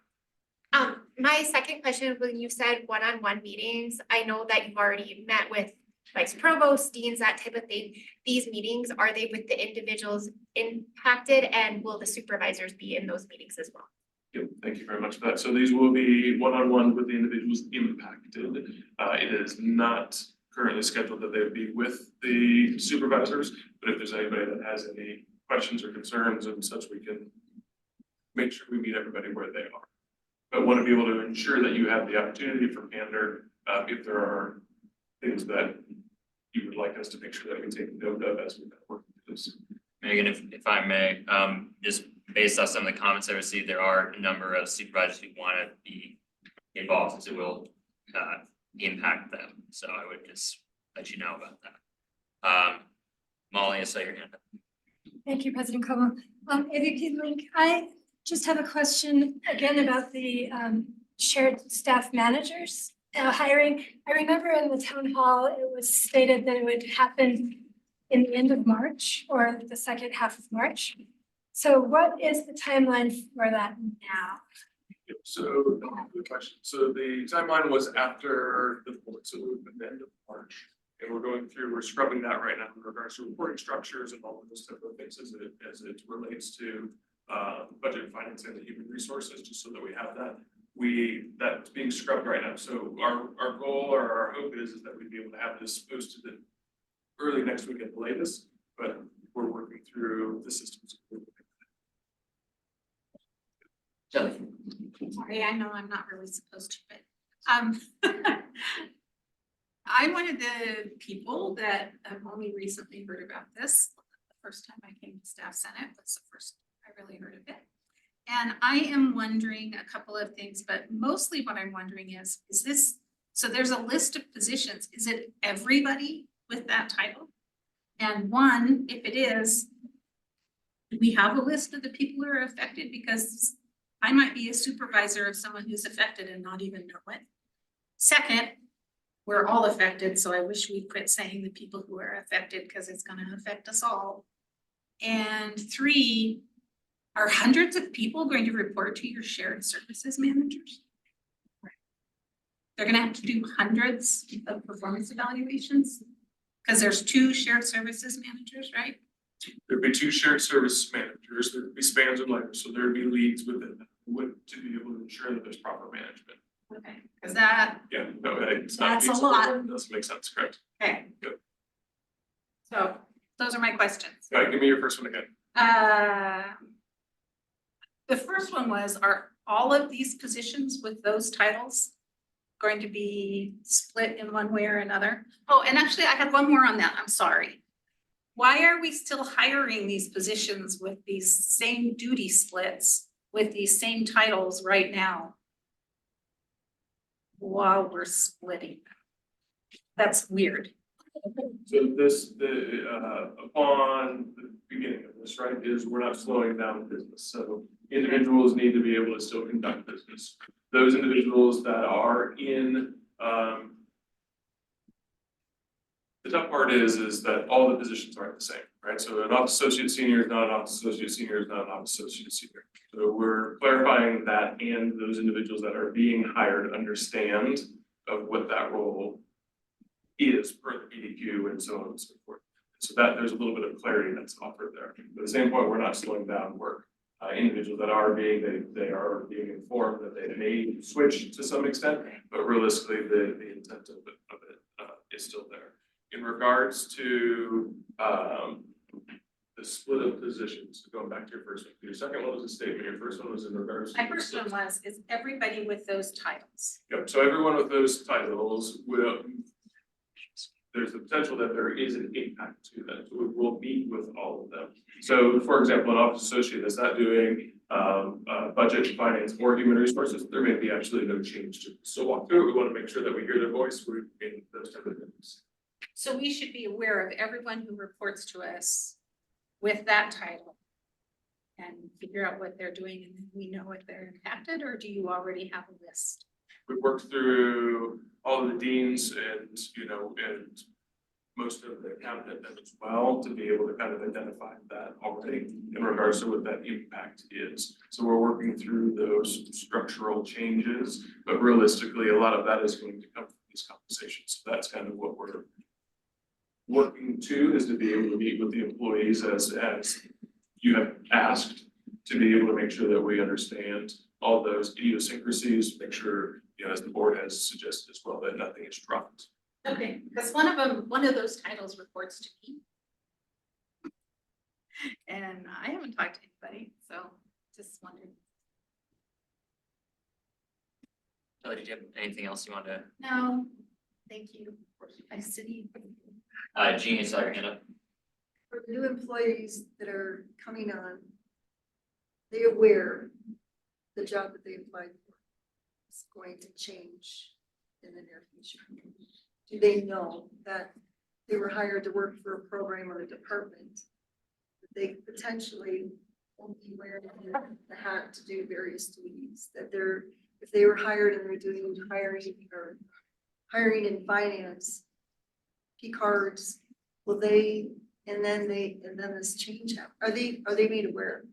My second question, when you said one-on-one meetings, I know that you've already met with vice provost, deans, that type of thing. These meetings, are they with the individuals impacted, and will the supervisors be in those meetings as well? Yep, thank you very much for that. So these will be one-on-one with the individuals impacted. It is not currently scheduled that they would be with the supervisors, but if there's anybody that has any questions or concerns and such, we can make sure we meet everybody where they are. But want to be able to ensure that you have the opportunity for candor, if there are things that you would like us to make sure that we take note of as we work through this. Megan, if I may, just based off some of the comments I received, there are a number of supervisors who want to be involved, as it will impact them. So I would just let you know about that. Molly, I saw your hand up. Thank you, President Como. AVP Link, I just have a question again about the shared staff managers hiring. I remember in the town hall, it was stated that it would happen in the end of March or the second half of March. So what is the timeline for that now? Yep, so good question. So the timeline was after the fourth, so it would have been the end of March. And we're scrubbing that right now in regards to reporting structures and all of those type of things as it relates to budget and finance and the human resources, just so that we have that. That's being scrubbed right now. So our goal or our hope is that we'd be able to have this posted in early next week at the latest, but we're working through the systems. Sorry, I know I'm not really supposed to, but I'm one of the people that have only recently heard about this. The first time I came to Staff Senate was the first I really heard of it. And I am wondering a couple of things, but mostly what I'm wondering is this, so there's a list of positions. Is it everybody with that title? And one, if it is, do we have a list of the people who are affected? Because I might be a supervisor of someone who's affected and not even know it. Second, we're all affected, so I wish we'd quit saying the people who are affected because it's gonna affect us all. And three, Are hundreds of people going to report to your shared services managers? They're gonna have to do hundreds of performance evaluations? Cause there's 2 shared services managers, right? There'd be 2 shared service managers, there'd be spans and layers, so there'd be leads within that, to be able to ensure that there's proper management. Okay, cause that, Yeah, no, it's not. That's a lot. It doesn't make sense, correct? okay. Good. So, those are my questions. All right, give me your first one again. The first one was, are all of these positions with those titles going to be split in one way or another? Oh, and actually, I had one more on that, I'm sorry. Why are we still hiring these positions with these same duty splits, with these same titles right now? While we're splitting them? That's weird. So this, upon the beginning of this, right, is we're not slowing down business, so individuals need to be able to still conduct business. Those individuals that are in, the tough part is that all the positions aren't the same, right? So an office associate senior is not an office associate senior is not an office associate senior. So we're clarifying that, and those individuals that are being hired understand of what that role is per the PDQ and so on and so forth. So that there's a little bit of clarity that's offered there. But at the same point, we're not slowing down work. Individuals that are they are being informed that they may switch to some extent, but realistically, the intent of it is still there. In regards to the split of positions, going back to your first one, your second one was a statement, your first one was in regards to. My first one was, is everybody with those titles? Yep, so everyone with those titles will, there's the potential that there is an impact to that, so we'll meet with all of them. So for example, an office associate that's not doing budget, finance, or human resources, there may be actually no change to it. So walk through it, we want to make sure that we hear their voice, we're in those type of things. So we should be aware of everyone who reports to us with that title and figure out what they're doing, and then we know if they're impacted, or do you already have a list? We've worked through all of the deans and, and most of the cabinet as well to be able to kind of identify that already in regards to what that impact is. So we're working through those structural changes, but realistically, a lot of that is going to come from these conversations. So that's kind of what we're working to, is to be able to meet with the employees as you have asked, to be able to make sure that we understand all those idiosyncrasies, make sure, as the board has suggested as well, that nothing is dropped. Okay, because one of those titles reports to me. And I haven't talked to anybody, so just wondering. Kelly, did you have anything else you wanted to? No, thank you. I see. Jean, you saw your hand up. For new employees that are coming on, they aware the job that they applied for is going to change in the near future? Do they know that they were hired to work for a program or a department? That they potentially won't be wearing the hat to do various duties, that if they were hired and they're doing hiring in finance, P cards, will they, and then this change happen? Are they made aware?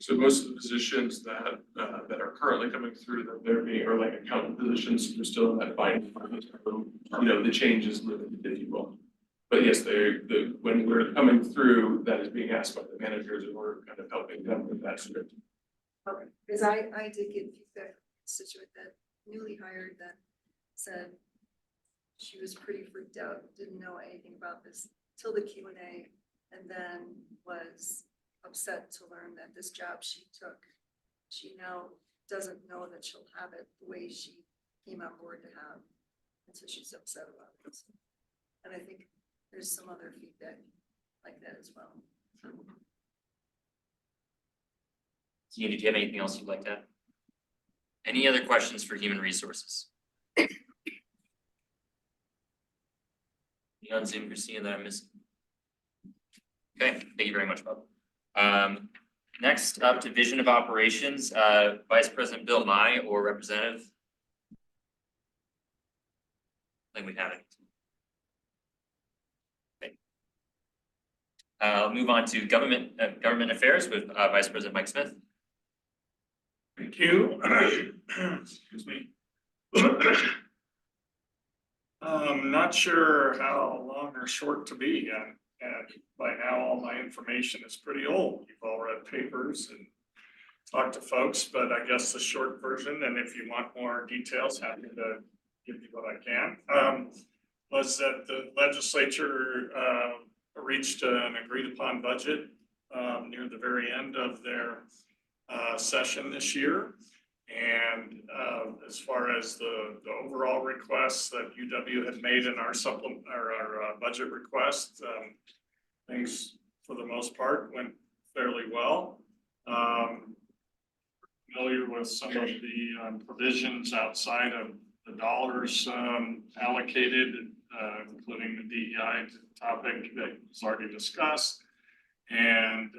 So most of the positions that are currently coming through, that they're being, or like accountant positions, they're still in that finance. The change is limited, if you will. But yes, when we're coming through, that is being asked by the managers, and we're kind of helping them with that script. Okay, because I did get feedback from a constituent that newly hired that said she was pretty freaked out, didn't know anything about this till the Q&A, and then was upset to learn that this job she took, she now doesn't know that she'll have it the way she came on board to have. And so she's upset about it. And I think there's some other feedback like that as well. Jean, did you have anything else you'd like to add? Any other questions for human resources? Any on Zoom, Christina, that I'm missing? Okay, thank you very much, Bob. Next up, Division of Operations, Vice President Bill Nye or Representative. I think we have it. Okay. I'll move on to government affairs with Vice President Mike Smith. Thank you. Excuse me. Not sure how long or short to be, and by now all my information is pretty old. You've all read papers and talked to folks, but I guess the short version, and if you want more details, happy to give you what I can. Was that the legislature reached an agreed upon budget near the very end of their session this year. And as far as the overall requests that UW had made in our supplement or our budget request, things for the most part went fairly well. Familiar with some of the provisions outside of the dollars allocated, including the DEI topic that was already discussed, and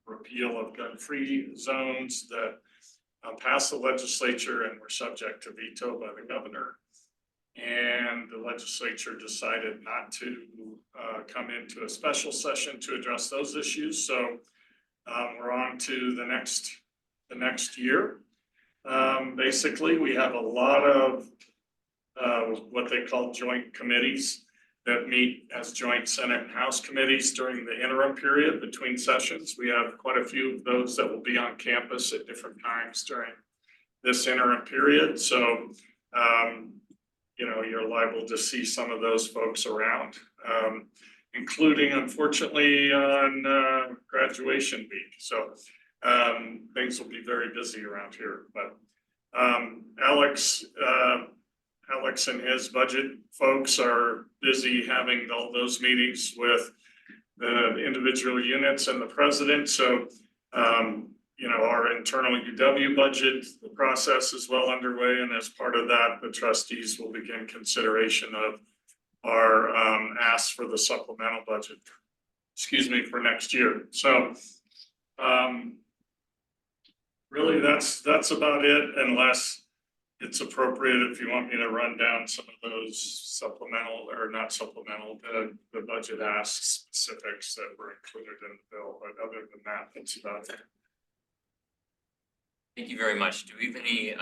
repeal of gun-free zones that passed the legislature and were subject to veto by the governor. And the legislature decided not to come into a special session to address those issues. So we're on to the next year. Basically, we have a lot of what they call joint committees that meet as joint Senate and House committees during the interim period between sessions. We have quite a few of those that will be on campus at different times during this interim period. So, you know, you're liable to see some of those folks around, including unfortunately on graduation week. So things will be very busy around here, but Alex and his budget folks are busy having all those meetings with the individual units and the president. So, you know, our internal UW budget, the process is well underway. And as part of that, the trustees will begin consideration of our ask for the supplemental budget, for next year. So, really that's about it, unless it's appropriate if you want me to run down some of those supplemental or not supplemental, the budget asks specifics that were included in the bill. But other than that, that's about it. Thank you very much. Do we have any,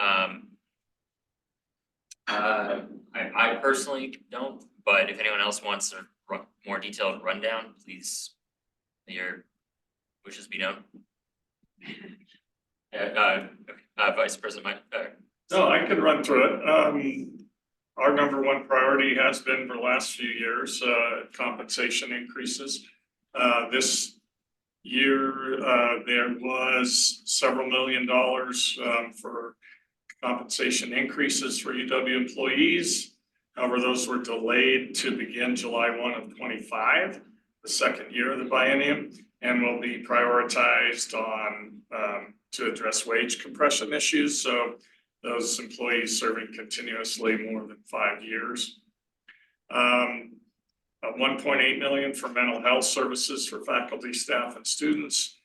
I personally don't, but if anyone else wants a more detailed rundown, please, your wishes be known. Vice President Mike. No, I can run through it. Our number one priority has been for the last few years, compensation increases. This year, there was several $1 million for compensation increases for UW employees. However, those were delayed to begin July 1 of 25, the second year of the biennium, and will be prioritized on to address wage compression issues. So those employees serving continuously more than 5 years. 1.8 million for mental health services for faculty, staff, and students.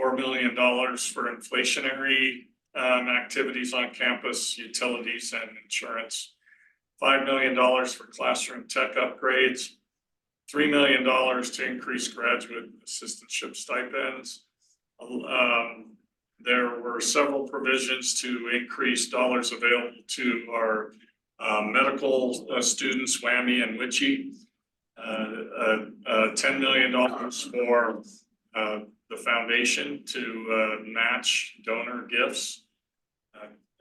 $4 million for inflationary activities on campus, utilities, and insurance. $5 million for classroom tech upgrades. $3 million to increase graduate assistantship stipends. There were several provisions to increase dollars available to our medical students, WWAMI and WICHE. $10 million for the foundation to match donor gifts.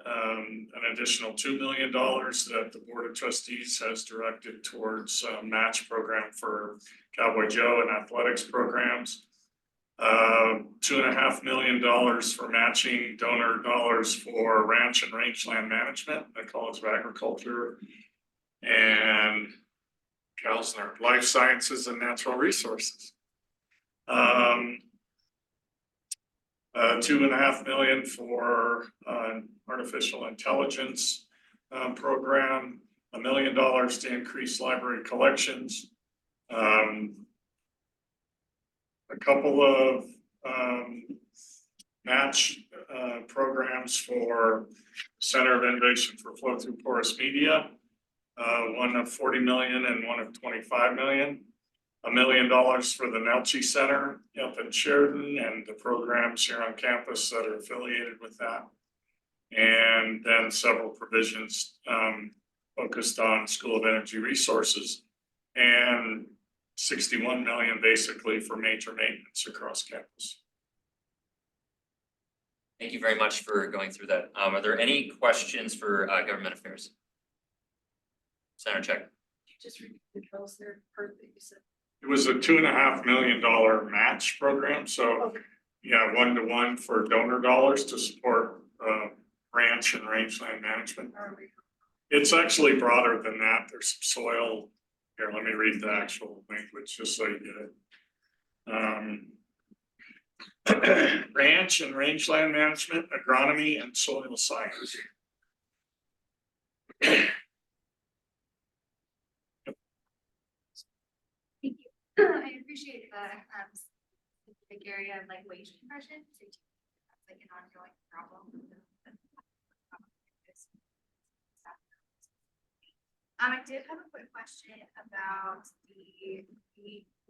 An additional $2 million that the Board of Trustees has directed towards a match program for Cowboy Joe and athletics programs. $2.5 million for matching donor dollars for ranch and rangeland management, the College of Agriculture, and CalSNR, Life Sciences and Natural Resources. $2.5 million for artificial intelligence program, $1 million to increase library collections. A couple of match programs for Center of Innovation for Flow Through Porous Media, one of 40 million and one of 25 million. $1 million for the Nelchi Center up in Sheridan and the programs here on campus that are affiliated with that. And then several provisions focused on School of Energy Resources, and 61 million basically for major maintenance across campus. Thank you very much for going through that. Are there any questions for government affairs? Senator Check. Just repeat the details there, part that you said. It was a $2.5 million match program, so yeah, 1-to-1 for donor dollars to support ranch and rangeland management. It's actually broader than that. There's some soil. Here, let me read the actual language just so you get it. Ranch and rangeland management, agronomy, and soil science. I appreciate the specific area of like wage compression. So that's like an ongoing problem. I did have a quick question about the is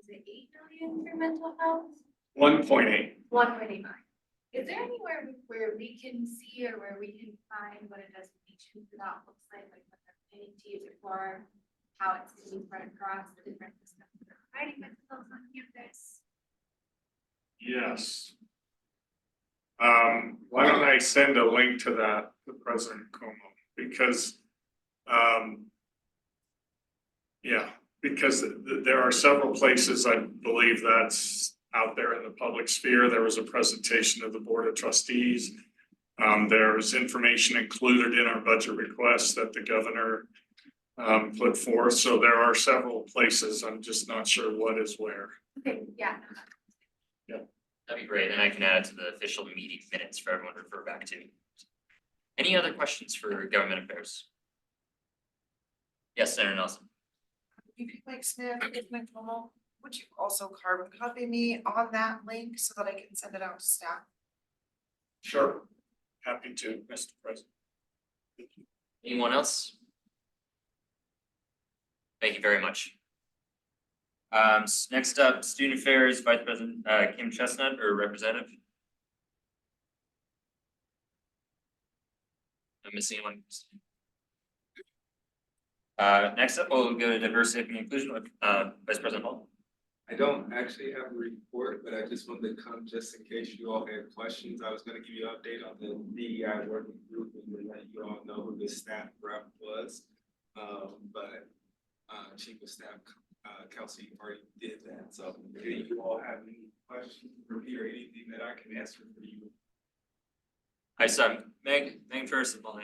it 8 million for mental health? 1.8. 1.89. Is there anywhere where we can see or where we can find what a designation for that looks like what the planning to use it for, how it's going to be spread across the different systems that are providing mental health on campus? Yes. Why don't I send a link to that to President Como, because yeah, because there are several places I believe that's out there in the public sphere. There was a presentation of the Board of Trustees. There's information included in our budget request that the governor put forth. So there are several places. I'm just not sure what is where. Okay, yeah. Yeah, that'd be great. And I can add it to the official meeting minutes for everyone to refer back to. Any other questions for government affairs? Yes, Senator Nelson. VP Mike Smith, Mike Como, would you also carbon copy me on that link so that I can send it out to staff? Sure. Happy to, Mr. President. Anyone else? Thank you very much. Next up, Student Affairs Vice President Kim Chestnut, or Representative. I'm missing one. Next up, we'll go to Diversity and Inclusion with Vice President Hall. I don't actually have a report, but I just wanted to come just in case you all had questions. I was gonna give you an update on the DEI working group and then let you all know who the staff rep was. But Chief of Staff Kelsey already did that. So if you all have any questions for me or anything that I can answer for you. Hi, so Meg first of all.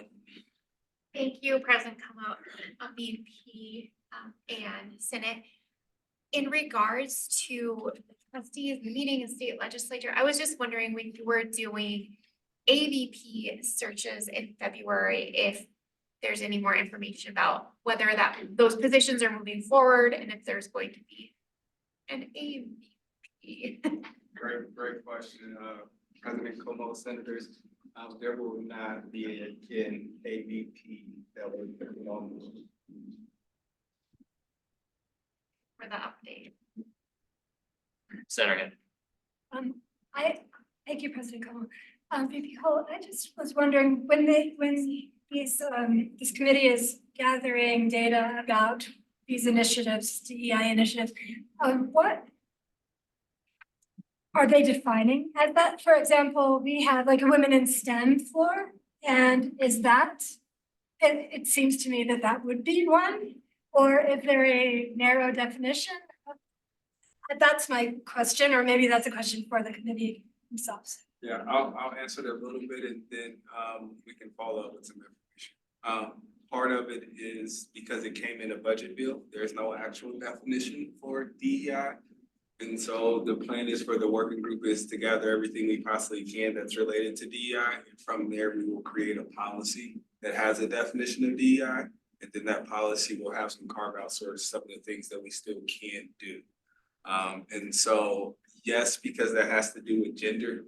Thank you, President Como, VP and Senate. In regards to the trustees, the meeting and state legislature, I was just wondering when you were doing AVP searches in February, if there's any more information about whether those positions are moving forward and if there's going to be an AVP. Great question, President Como, senators. There will not be an AVP that will be on. For the update. Senator. Thank you, President Como. VP Cole, I just was wondering when this committee is gathering data about these initiatives, DEI initiatives, what are they defining as that? For example, we have like a women in STEM floor, and is that, it seems to me that that would be one, or if there a narrow definition? That's my question, or maybe that's a question for the committee themselves. Yeah, I'll answer that a little bit and then we can follow up with some information. Part of it is because it came in a budget bill, there's no actual definition for DEI. And so the plan is for the working group is to gather everything we possibly can that's related to DEI. And from there, we will create a policy that has a definition of DEI. And then that policy will have some carve outs or some of the things that we still can't do. And so, yes, because that has to do with gender,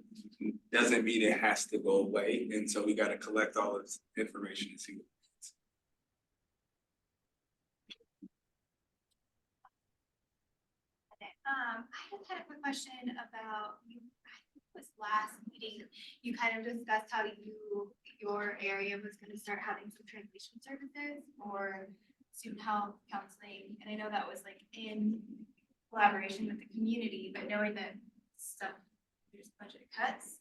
doesn't mean it has to go away. And so we got to collect all this information and see what I just had a quick question about you, I think it was last meeting, you kind of discussed how your area was gonna start having some translation services for student health counseling, and I know that was like in collaboration with the community, but knowing that stuff, there's budget cuts.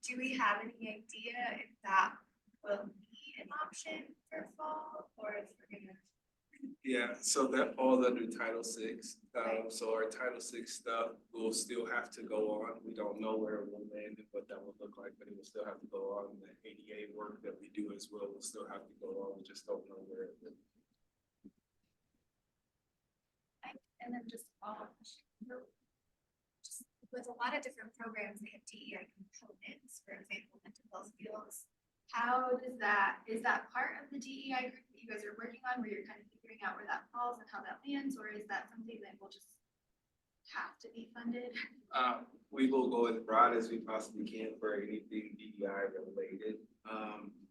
Do we have any idea if that will be an option for fall, or if we're gonna? Yeah, so that falls under Title VI. So our Title VI stuff will still have to go on. We don't know where it will land and what that will look like, but it will still have to go on. The ADA work that we do as well will still have to go on. We just don't know where it will. And then just follow up, just with a lot of different programs, they have DEI components, for example, mental health skills. How does that, is that part of the DEI group that you guys are working on, where you're kind of figuring out where that falls and how that lands, or is that something that will just have to be funded? We will go as broad as we possibly can for anything DEI related.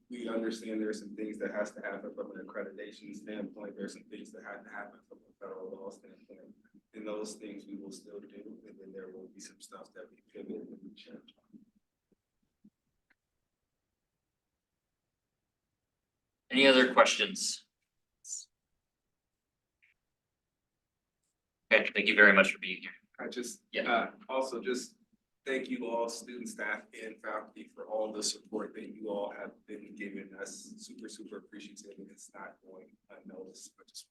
We understand there's some things that has to happen from an accreditation standpoint. There's some things that have to happen from a federal law standpoint. And those things we will still do, and then there will be some stuff that we pivot and we change. Any other questions? Okay, thank you very much for being here. I just, Yeah. also just thank you all, student, staff, and faculty for all the support that you all have been giving us. Super, super appreciative, and it's not going unnoticed. I just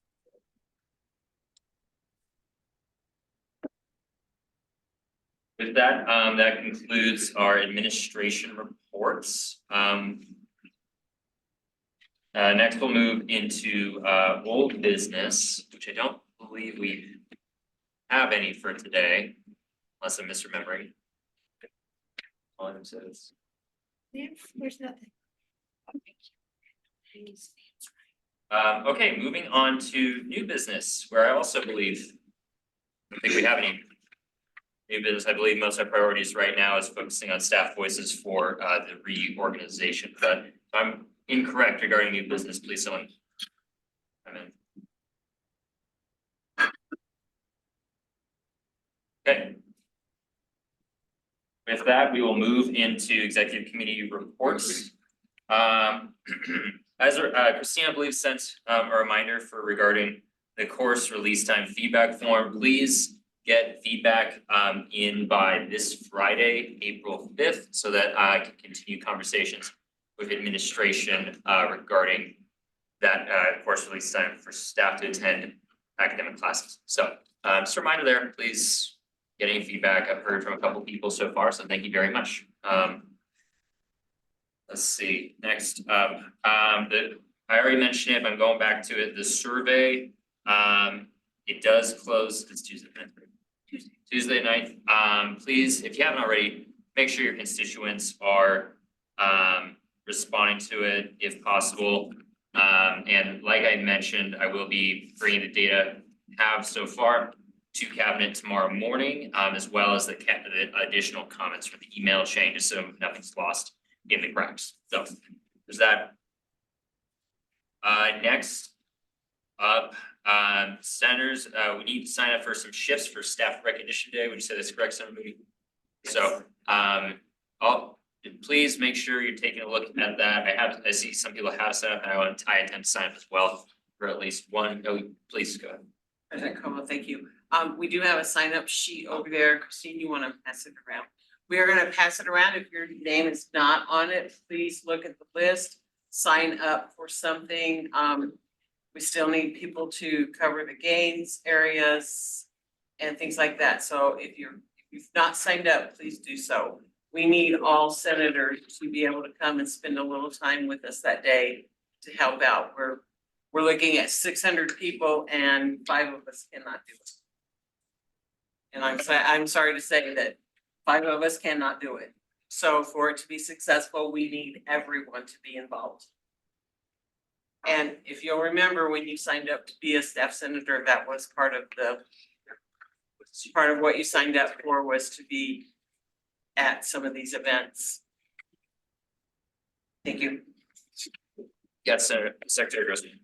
With that, that concludes our administration reports. Next we'll move into old business, which I don't believe we have any for today, unless I'm misremembering. All it says. There's nothing. Okay, moving on to new business, where I also believe, I don't think we have any new business. I believe most of our priorities right now is focusing on staff voices for the reorganization, but if I'm incorrect regarding new business, please someone come in. Okay. With that, we will move into executive committee reports. As Christina, I believe, sent a reminder for regarding the course release time feedback form. Please get feedback in by this Friday, April 5th, so that I can continue conversations with administration regarding that course release time for staff to attend academic classes. So just a reminder there, please get any feedback. I've heard from a couple people so far, so thank you very much. Let's see, next up, I already mentioned it, but I'm going back to it, the survey. It does close, it's Tuesday night. Tuesday night, please, if you haven't already, make sure your constituents are responding to it if possible. And like I mentioned, I will be bringing the data have so far to cabinet tomorrow morning, as well as the additional comments from the email chain, just so nothing's lost in the cracks. So there's that. Next up, centers, we need to sign up for some shifts for staff recognition day. Would you say that's correct, Senator Moody? So, please make sure you're taking a look at that. I see some people have signed up, and I intend to sign up as well for at least one. No, please go ahead. President Como, thank you. We do have a sign up sheet over there. Christine, you want to pass it around? We are going to pass it around. If your name is not on it, please look at the list, sign up for something. We still need people to cover the gains areas and things like that. So if you've not signed up, please do so. We need all senators to be able to come and spend a little time with us that day to help out. We're looking at 600 people and 5 of us cannot do it. And I'm sorry to say that 5 of us cannot do it. So for it to be successful, we need everyone to be involved. And if you'll remember, when you signed up to be a staff senator, that was part of what you signed up for, was to be at some of these events. Thank you. Yes, Secretary Grossman.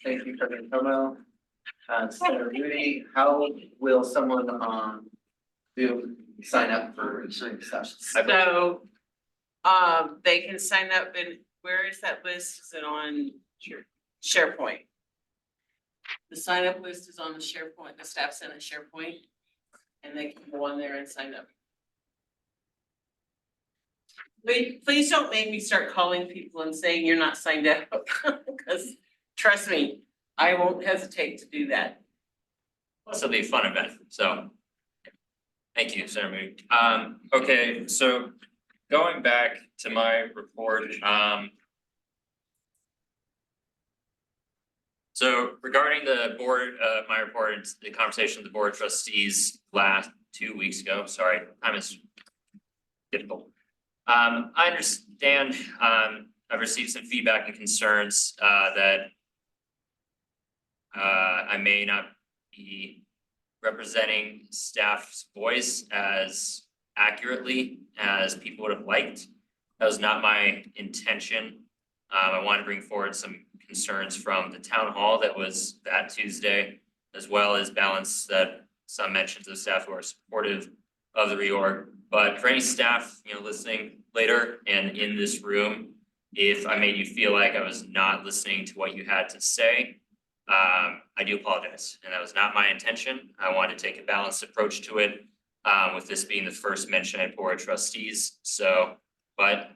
Thank you, President Como. Senator Moody, how will someone sign up for certain sessions? So, they can sign up and where is that list? Is it on SharePoint? The sign up list is on the SharePoint, the staff sent a SharePoint. And they can go on there and sign up. Please don't make me start calling people and saying you're not signed up, because trust me, I won't hesitate to do that. This will be a fun event, so. Thank you, Senator Moody. Okay, so going back to my report, so regarding the board, my report, and the conversation with the board trustees last 2 weeks ago, sorry, time is difficult. I understand, I've received some feedback and concerns, that I may not be representing staff's voice as accurately as people would have liked. That was not my intention. I want to bring forward some concerns from the town hall that was that Tuesday, as well as balance that some mentions of staff who are supportive of the reorg. But for any staff, listening later and in this room, if I made you feel like I was not listening to what you had to say, I do apologize, and that was not my intention. I wanted to take a balanced approach to it, with this being the first mention at board of trustees. So, but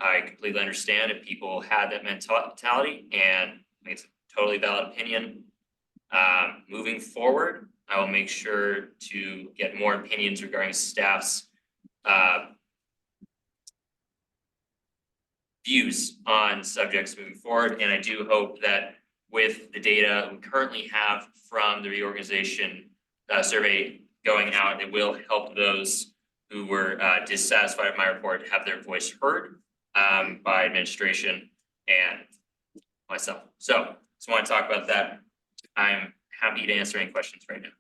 I completely understand if people had that mentality, and it's a totally valid opinion. Moving forward, I will make sure to get more opinions regarding staff's views on subjects moving forward, and I do hope that with the data we currently have from the reorganization survey going out, it will help those who were dissatisfied with my report have their voice heard by administration and myself. So just want to talk about that. I'm happy to answer any questions right now.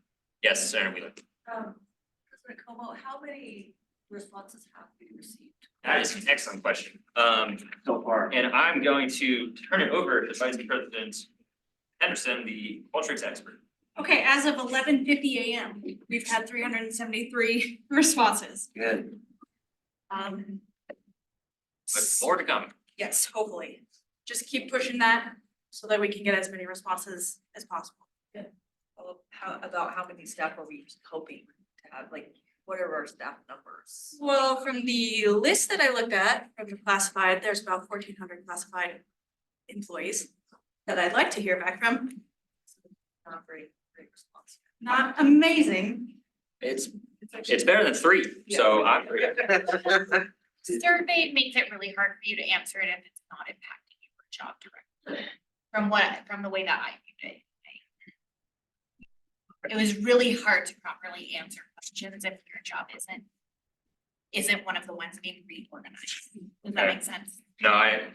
Yes, Senator Wheeler. President Como, how many responses have we received? That is an excellent question. So far. And I'm going to turn it over to Vice President Henderson, the Qualtrics expert. Okay, as of 11:50 a.m., we've had 373 responses. Good. But more to come. Yes, hopefully. Just keep pushing that so that we can get as many responses as possible. How many staff are we hoping to have, like, what are our staff numbers? Well, from the list that I looked at, from the classified, there's about 1,400 classified employees that I'd like to hear back from. Not great response. Not amazing. It's better than 3, so I'm. Survey makes it really hard for you to answer it if it's not impacting your job directly. From the way that I viewed it. It was really hard to properly answer questions if your job isn't one of the ones being reorganized. Does that Okay. make sense? No, I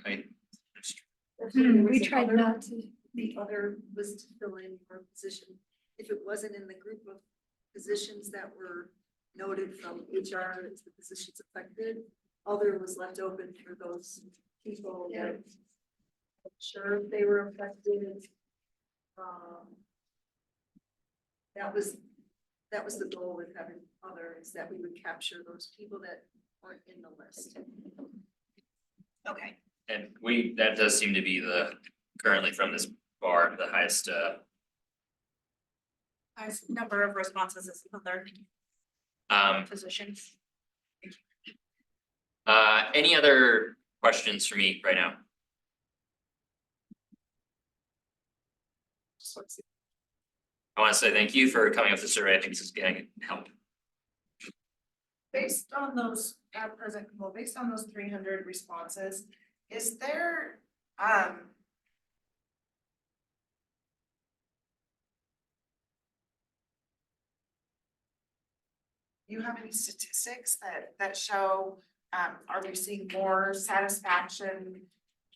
We tried not to. The other was to fill in your position. If it wasn't in the group of positions that were noted from HR as the positions affected, other was left open for those people that weren't sure if they were affected. That was the goal with having other, is that we would capture those people that weren't in the list. Okay. and that does seem to be currently from this bar, the highest Highest number of responses is other positions. any other questions for me right now? I want to say thank you for coming up with the survey. I think this is getting help. Based on those, President Kimball, based on those 300 responses, is there, you have any statistics that show, are we seeing more satisfaction,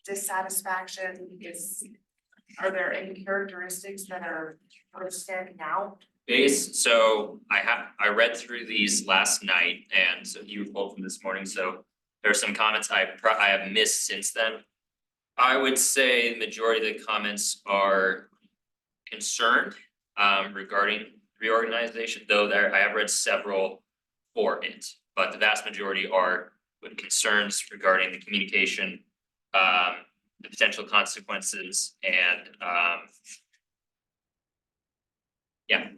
dissatisfaction? Are there any characteristics that are standing out? So I read through these last night, and so you pulled from this morning, so there are some comments I have missed since then. I would say the majority of the comments are concerned regarding reorganization, though I have read several for it, but the vast majority are with concerns regarding the communication, the potential consequences and yeah,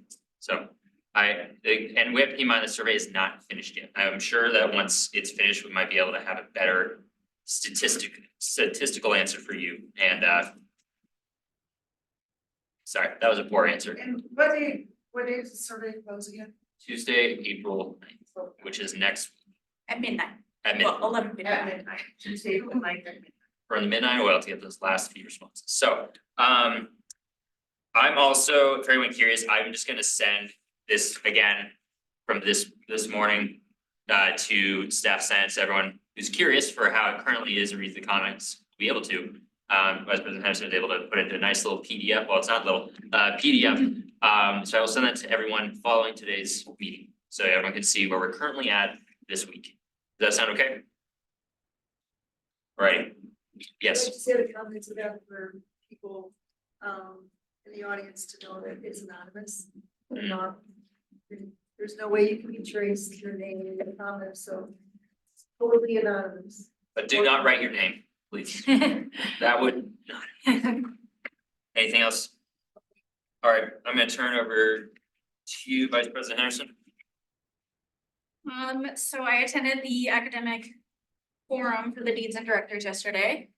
so and we have to keep in mind the survey is not finished yet. I'm sure that once it's finished, we might be able to have a better statistical answer for you and sorry, that was a poor answer. And what is the survey close again? Tuesday, April 9th, which is next At midnight. at midnight. Well, 11 At midnight. midnight, Tuesday, the night at midnight. From the midnight oil to get those last few responses. So, I'm also, if anyone curious, I'm just gonna send this again from this morning to staff sense, everyone who's curious for how it currently is and reads the comments, will be able to. Vice President Henderson was able to put it into a nice little PDF, well, it's not little, PDF. So I will send that to everyone following today's meeting. So everyone can see where we're currently at this week. Does that sound okay? All right, yes. I'd like to say the comments about for people in the audience to know that it's anonymous. Not, there's no way you can be traced your name in the comments, so it's totally anonymous. But do not write your name, please. That would not. Anything else? All right, I'm gonna turn over to you, Vice President Henderson. So I attended the academic forum for the deans and directors yesterday.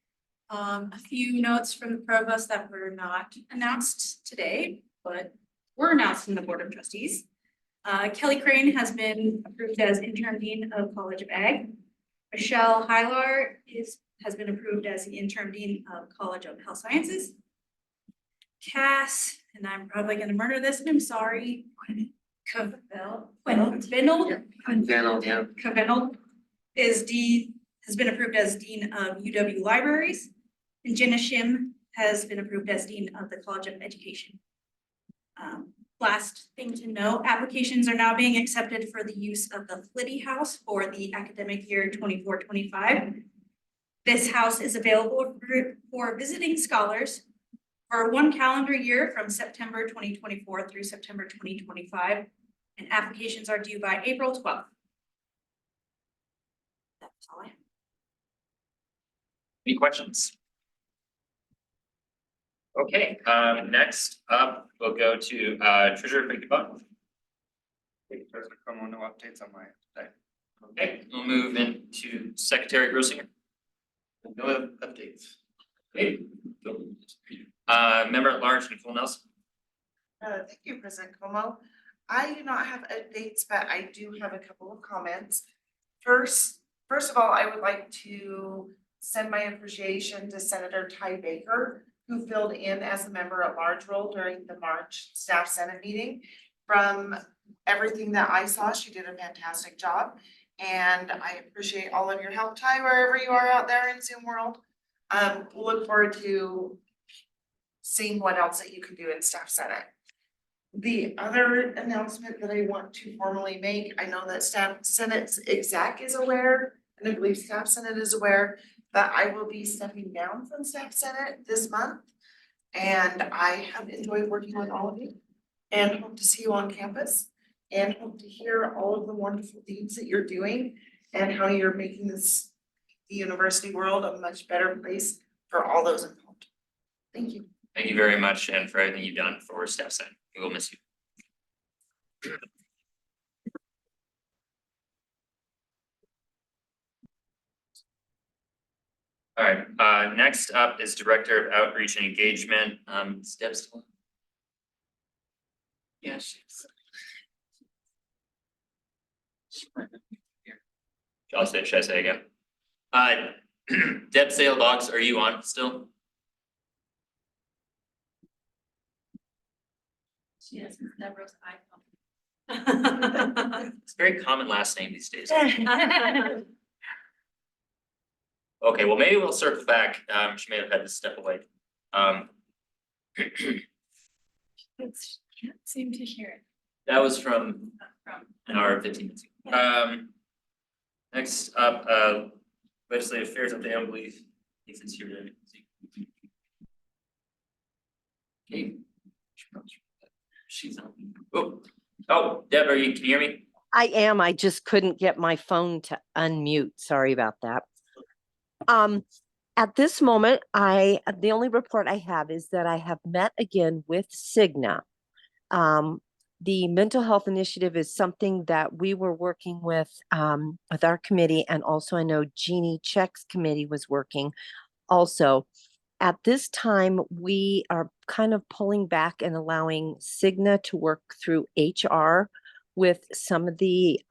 A few notes from the provost that were not announced today, but were announced in the Board of Trustees. Kelly Crane has been approved as interim dean of College of Ag. Michelle Hylar has been approved as the interim dean of College of Health Sciences. Cass, and I'm probably gonna murder this, and I'm sorry. Cavell has been approved as dean of UW Libraries. And Jenna Shim has been approved as dean of the College of Education. Last thing to know, applications are now being accepted for the use of the Flitty House for the academic year 24-25. This house is available for visiting scholars for 1 calendar year from September 2024 through September 2025, and applications are due by April 12th. That's all I have. Any questions? Okay, next up, we'll go to Treasurer Frankie Buck. President Como, no updates on my end today. Okay, we'll move into Secretary Grosinger. No updates. Okay. Member at large Nicole Nelson. Thank you, President Como. I do not have updates, but I do have a couple of comments. First of all, I would like to send my appreciation to Senator Ty Baker, who filled in as a member at large role during the March Staff Senate meeting. From everything that I saw, she did a fantastic job. And I appreciate all of your help, Ty, wherever you are out there in Zoom world. We'll look forward to seeing what else that you can do in Staff Senate. The other announcement that I want to formally make, I know that Staff Senate's exec is aware, and I believe Staff Senate is aware, that I will be stepping down from Staff Senate this month. And I have enjoyed working with all of you and hope to see you on campus and hope to hear all of the wonderful deeds that you're doing and how you're making the university world a much better place for all those involved. Thank you. Thank you very much and for everything you've done for Staff Senate. We will miss you. All right, next up is Director of Outreach and Engagement, Steps. Yes. Should I say again? Deb Sailbox, are you on still? She has Deborah's iPhone. It's a very common last name these days. Okay, well, maybe we'll circle back. She may have had to step away. Can't seem to hear it. That was from an hour and 15 minutes ago. Next up, legislative affairs update, I believe Ethan's here today. Okay. She's on. Oh, Deb, can you hear me? I am. I just couldn't get my phone to unmute. Sorry about that. At this moment, the only report I have is that I have met again with Cigna. The mental health initiative is something that we were working with our committee, and also I know Jeannie Check's committee was working also. At this time, we are kind of pulling back and allowing Cigna to work through HR with some of the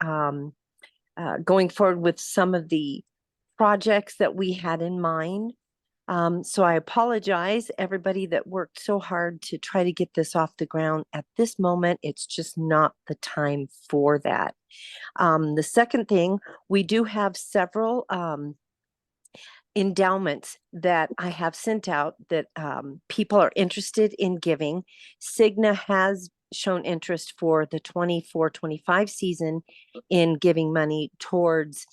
going forward with some of the projects that we had in mind. So I apologize, everybody that worked so hard to try to get this off the ground. At this moment, it's just not the time for that. The second thing, we do have several endowments that I have sent out that people are interested in giving. Cigna has shown interest for the 24-25 season in giving money towards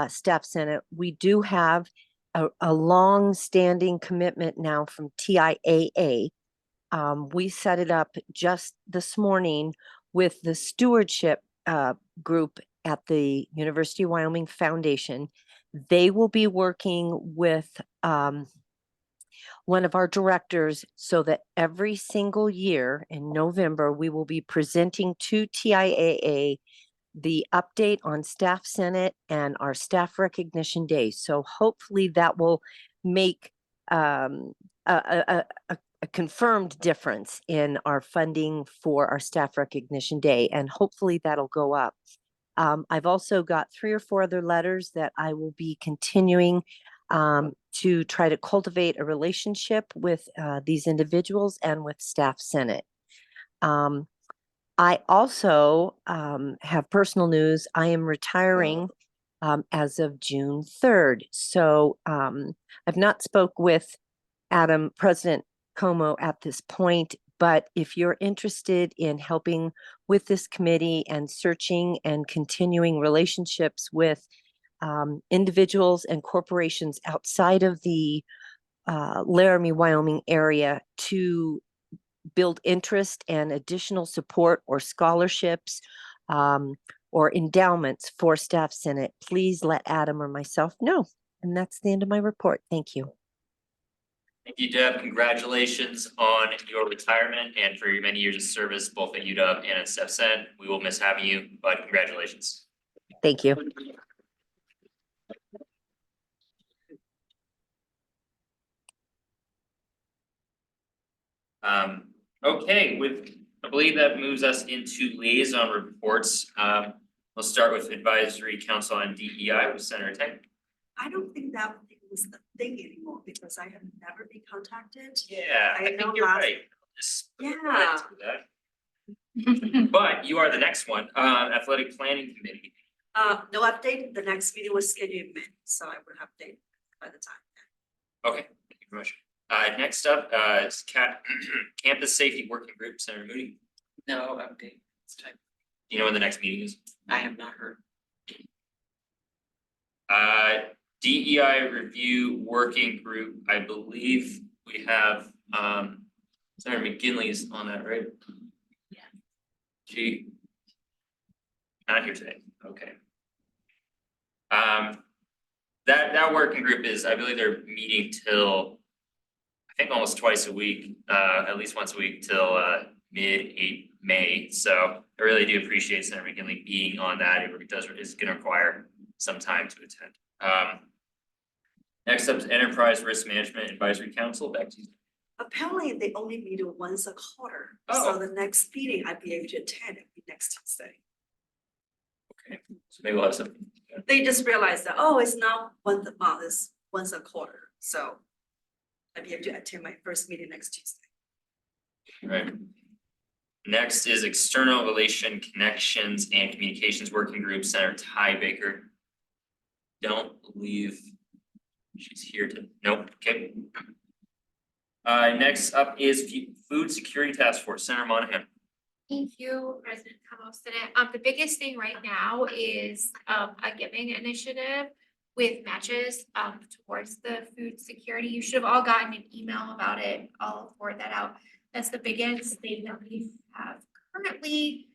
Staff Senate. We do have a long-standing commitment now from TIAA. We set it up just this morning with the stewardship group at the University of Wyoming Foundation. They will be working with one of our directors so that every single year in November, we will be presenting to TIAA the update on Staff Senate and our Staff Recognition Day. So hopefully that will make a confirmed difference in our funding for our Staff Recognition Day, and hopefully that'll go up. I've also got 3 or 4 other letters that I will be continuing to try to cultivate a relationship with these individuals and with Staff Senate. I also have personal news. I am retiring as of June 3rd. So I've not spoke with President Como at this point, but if you're interested in helping with this committee and searching and continuing relationships with individuals and corporations outside of the Laramie, Wyoming area to build interest and additional support or scholarships or endowments for Staff Senate, please let Adam or myself know. And that's the end of my report. Thank you. Thank you, Deb. Congratulations on your retirement and for your many years of service, both at UW and at Staff Senate. We will miss having you, but congratulations. Thank you. Okay, I believe that moves us into liaison reports. We'll start with Advisory Council on DEI with Senator Tang. I don't think that was the thing anymore because I have never been contacted. Yeah, I think you're right. Yeah. But you are the next one, Athletic Planning Committee. No update. The next meeting was scheduled in May, so I will update by the time. Okay, thank you very much. Next up, is Campus Safety Working Group, Senator Moody. No update this time. Do you know when the next meeting is? I have not heard. DEI Review Working Group, I believe we have, Senator McGinley's on that, right? Yeah. She not here today, okay. That working group is, I believe they're meeting till, I think almost twice a week, at least once a week till mid-May. So I really do appreciate Senator McGinley being on that. It is gonna require some time to attend. Next up is Enterprise Risk Management Advisory Council. Back to you. Apparently, they only meet once a quarter. Oh. So the next meeting I'd be able to attend it'd be next Tuesday. Okay, so maybe we'll have some. They just realized that, oh, it's not once a month, it's once a quarter. So I'd be able to attend my first meeting next Tuesday. Right. Next is External Relation Connections and Communications Working Group, Senator Ty Baker. Don't believe she's here to, nope, okay. Next up is Food Security Task Force, Senator Monahan. Thank you, President Como. The biggest thing right now is a giving initiative with matches towards the food security. You should have all gotten an email about it. I'll forward that out. That's the biggest thing that we have currently.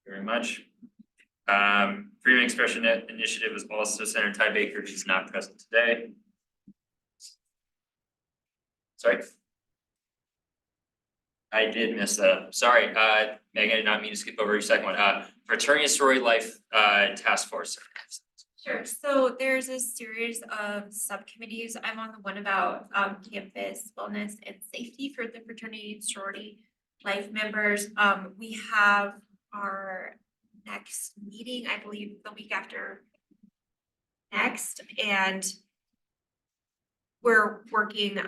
Very much. Freedom of Expression Initiative is also Senator Ty Baker, she's not present today. Sorry. I did miss that, sorry, Megan, I did not mean to skip over your second one, Fraternity and Sorority Life, Task Force. Sure, so there's a series of subcommittees. I'm on the one about campus wellness and safety for the fraternity and sorority life members. We have our next meeting, I believe, the week after next, and we're working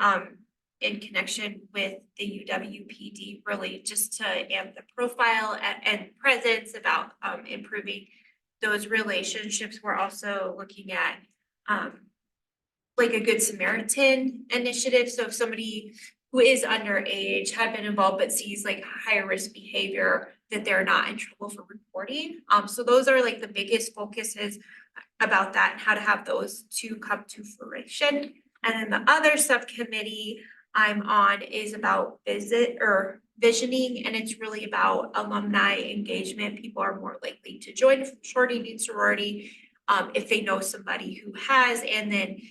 in connection with the UWPD, really just to amp the profile and presence about improving those relationships. We're also looking at like a Good Samaritan initiative. So if somebody who is underage had been involved but sees like higher risk behavior, that they're not in trouble for reporting. So those are like the biggest focuses about that and how to have those two come to fruition. And then the other subcommittee I'm on is about visioning, and it's really about alumni engagement. People are more likely to join a fraternity and sorority if they know somebody who has, and then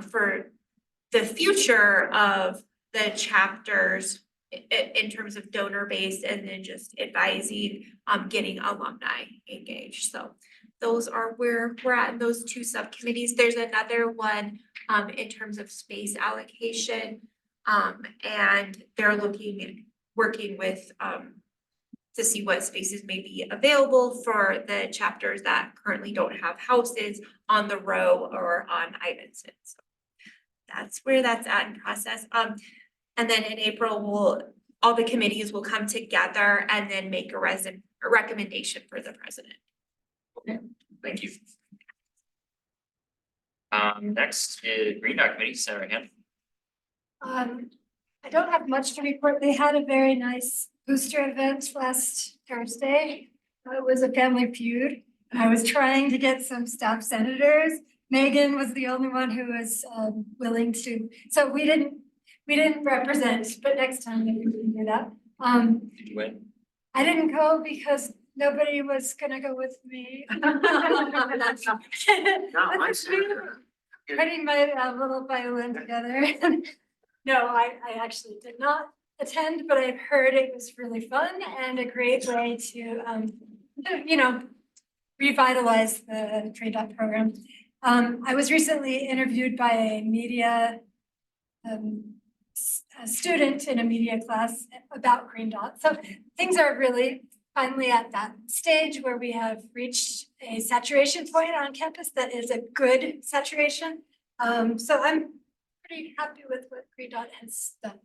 for the future of the chapters in terms of donor base, and then just advising getting alumni engaged. So those are where we're at in those two subcommittees. There's another one in terms of space allocation. And they're working with to see what spaces may be available for the chapters that currently don't have houses on the row or on Ivinson. So that's where that's at in process. And then in April, all the committees will come together and then make a recommendation for the president. Okay, thank you. Next is Green Dot Committee, Senator Hand. I don't have much to report. They had a very nice booster event last Thursday. It was a family feud. I was trying to get some staff senators. Megan was the only one who was willing to, so we didn't represent, but next time maybe we can do that. Did you win? I didn't go because nobody was gonna go with me. Putting my little violin together. No, I actually did not attend, but I've heard it was really fun and a great way to, revitalize the Green Dot program. I was recently interviewed by a media, a student in a media class about Green Dot. So things are really finally at that stage where we have reached a saturation point on campus that is a good saturation. So I'm pretty happy with what Green Dot has done.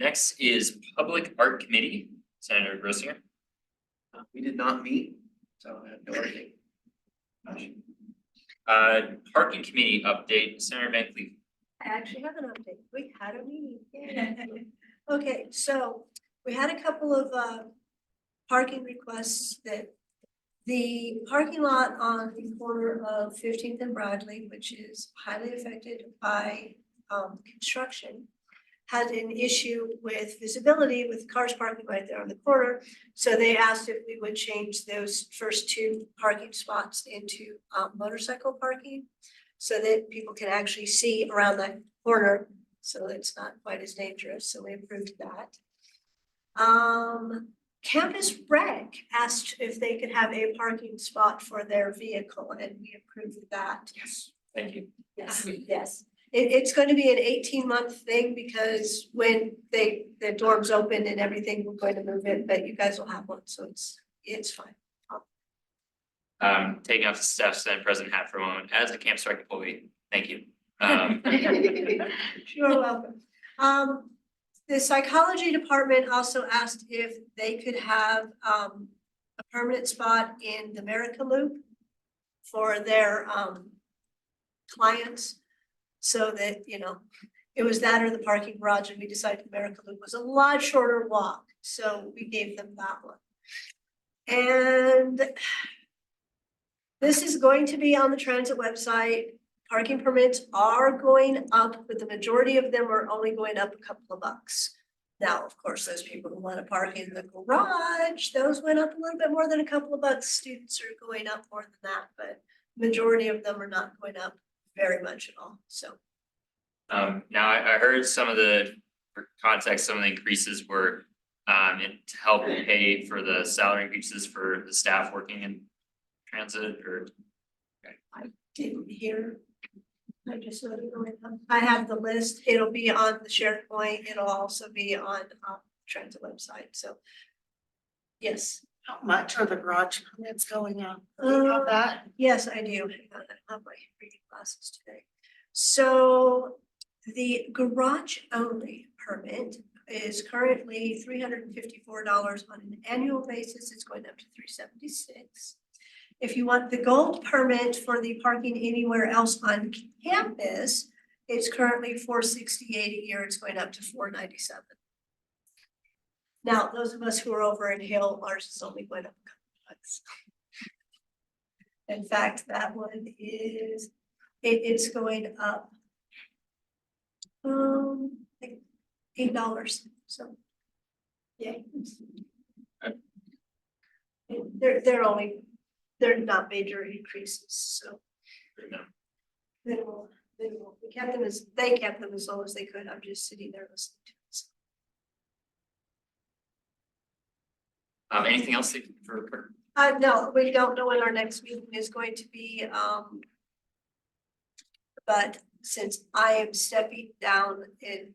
Next is Public Art Committee, Senator Grossinger. We did not meet, so I have no idea. Parking Committee update, Senator Van Cleef. I actually have an update. We had a meeting. Okay, so we had a couple of parking requests. That the parking lot on the corner of 15th and Bradley, which is highly affected by construction, had an issue with visibility with cars parking right there on the corner. So they asked if we would change those first two parking spots into motorcycle parking so that people can actually see around that corner. So it's not quite as dangerous. So we approved that. Campus Rec asked if they could have a parking spot for their vehicle and we approved that. Yes, thank you. Yes, yes. It's going to be an 18-month thing because when the dorms open and everything, we're going to move in, but you guys will have one, so it's fine. Taking off the staff Senate President hat for a moment, as a Campus Rec employee, thank you. You're welcome. The psychology department also asked if they could have a permanent spot in the America Loop for their clients. So that, it was that or the parking garage, and we decided America Loop was a lot shorter walk, so we gave them that one. And this is going to be on the transit website. parking permits are going up, but the majority of them are only going up a couple of bucks. Now, of course, those people who want to park in the garage, those went up a little bit more than a couple of bucks. Students are going up more than that, but majority of them are not going up very much at all, so. Now I heard some of the, for context, some of the increases were to help pay for the salary increases for the staff working in transit or. Didn't hear. I just let it go in. I have the list. It'll be on the SharePoint. It'll also be on transit website, so. Yes. How much are the garage permits going up? Do you have that? Yes, I do. Hang on, I have my reading glasses today. So the garage only permit is currently $354 on an annual basis. It's going up to $376. If you want the gold permit for the parking anywhere else on campus, it's currently $468 a year. It's going up to $497. Now, those of us who are over in Hill, ours is only going up a couple bucks. In fact, that one is, it's going up like $8, so. Yeah. They're not major increases, so. They kept them as low as they could. I'm just sitting there listening to this. Anything else for? No, we don't know when our next meeting is going to be, but since I am stepping down in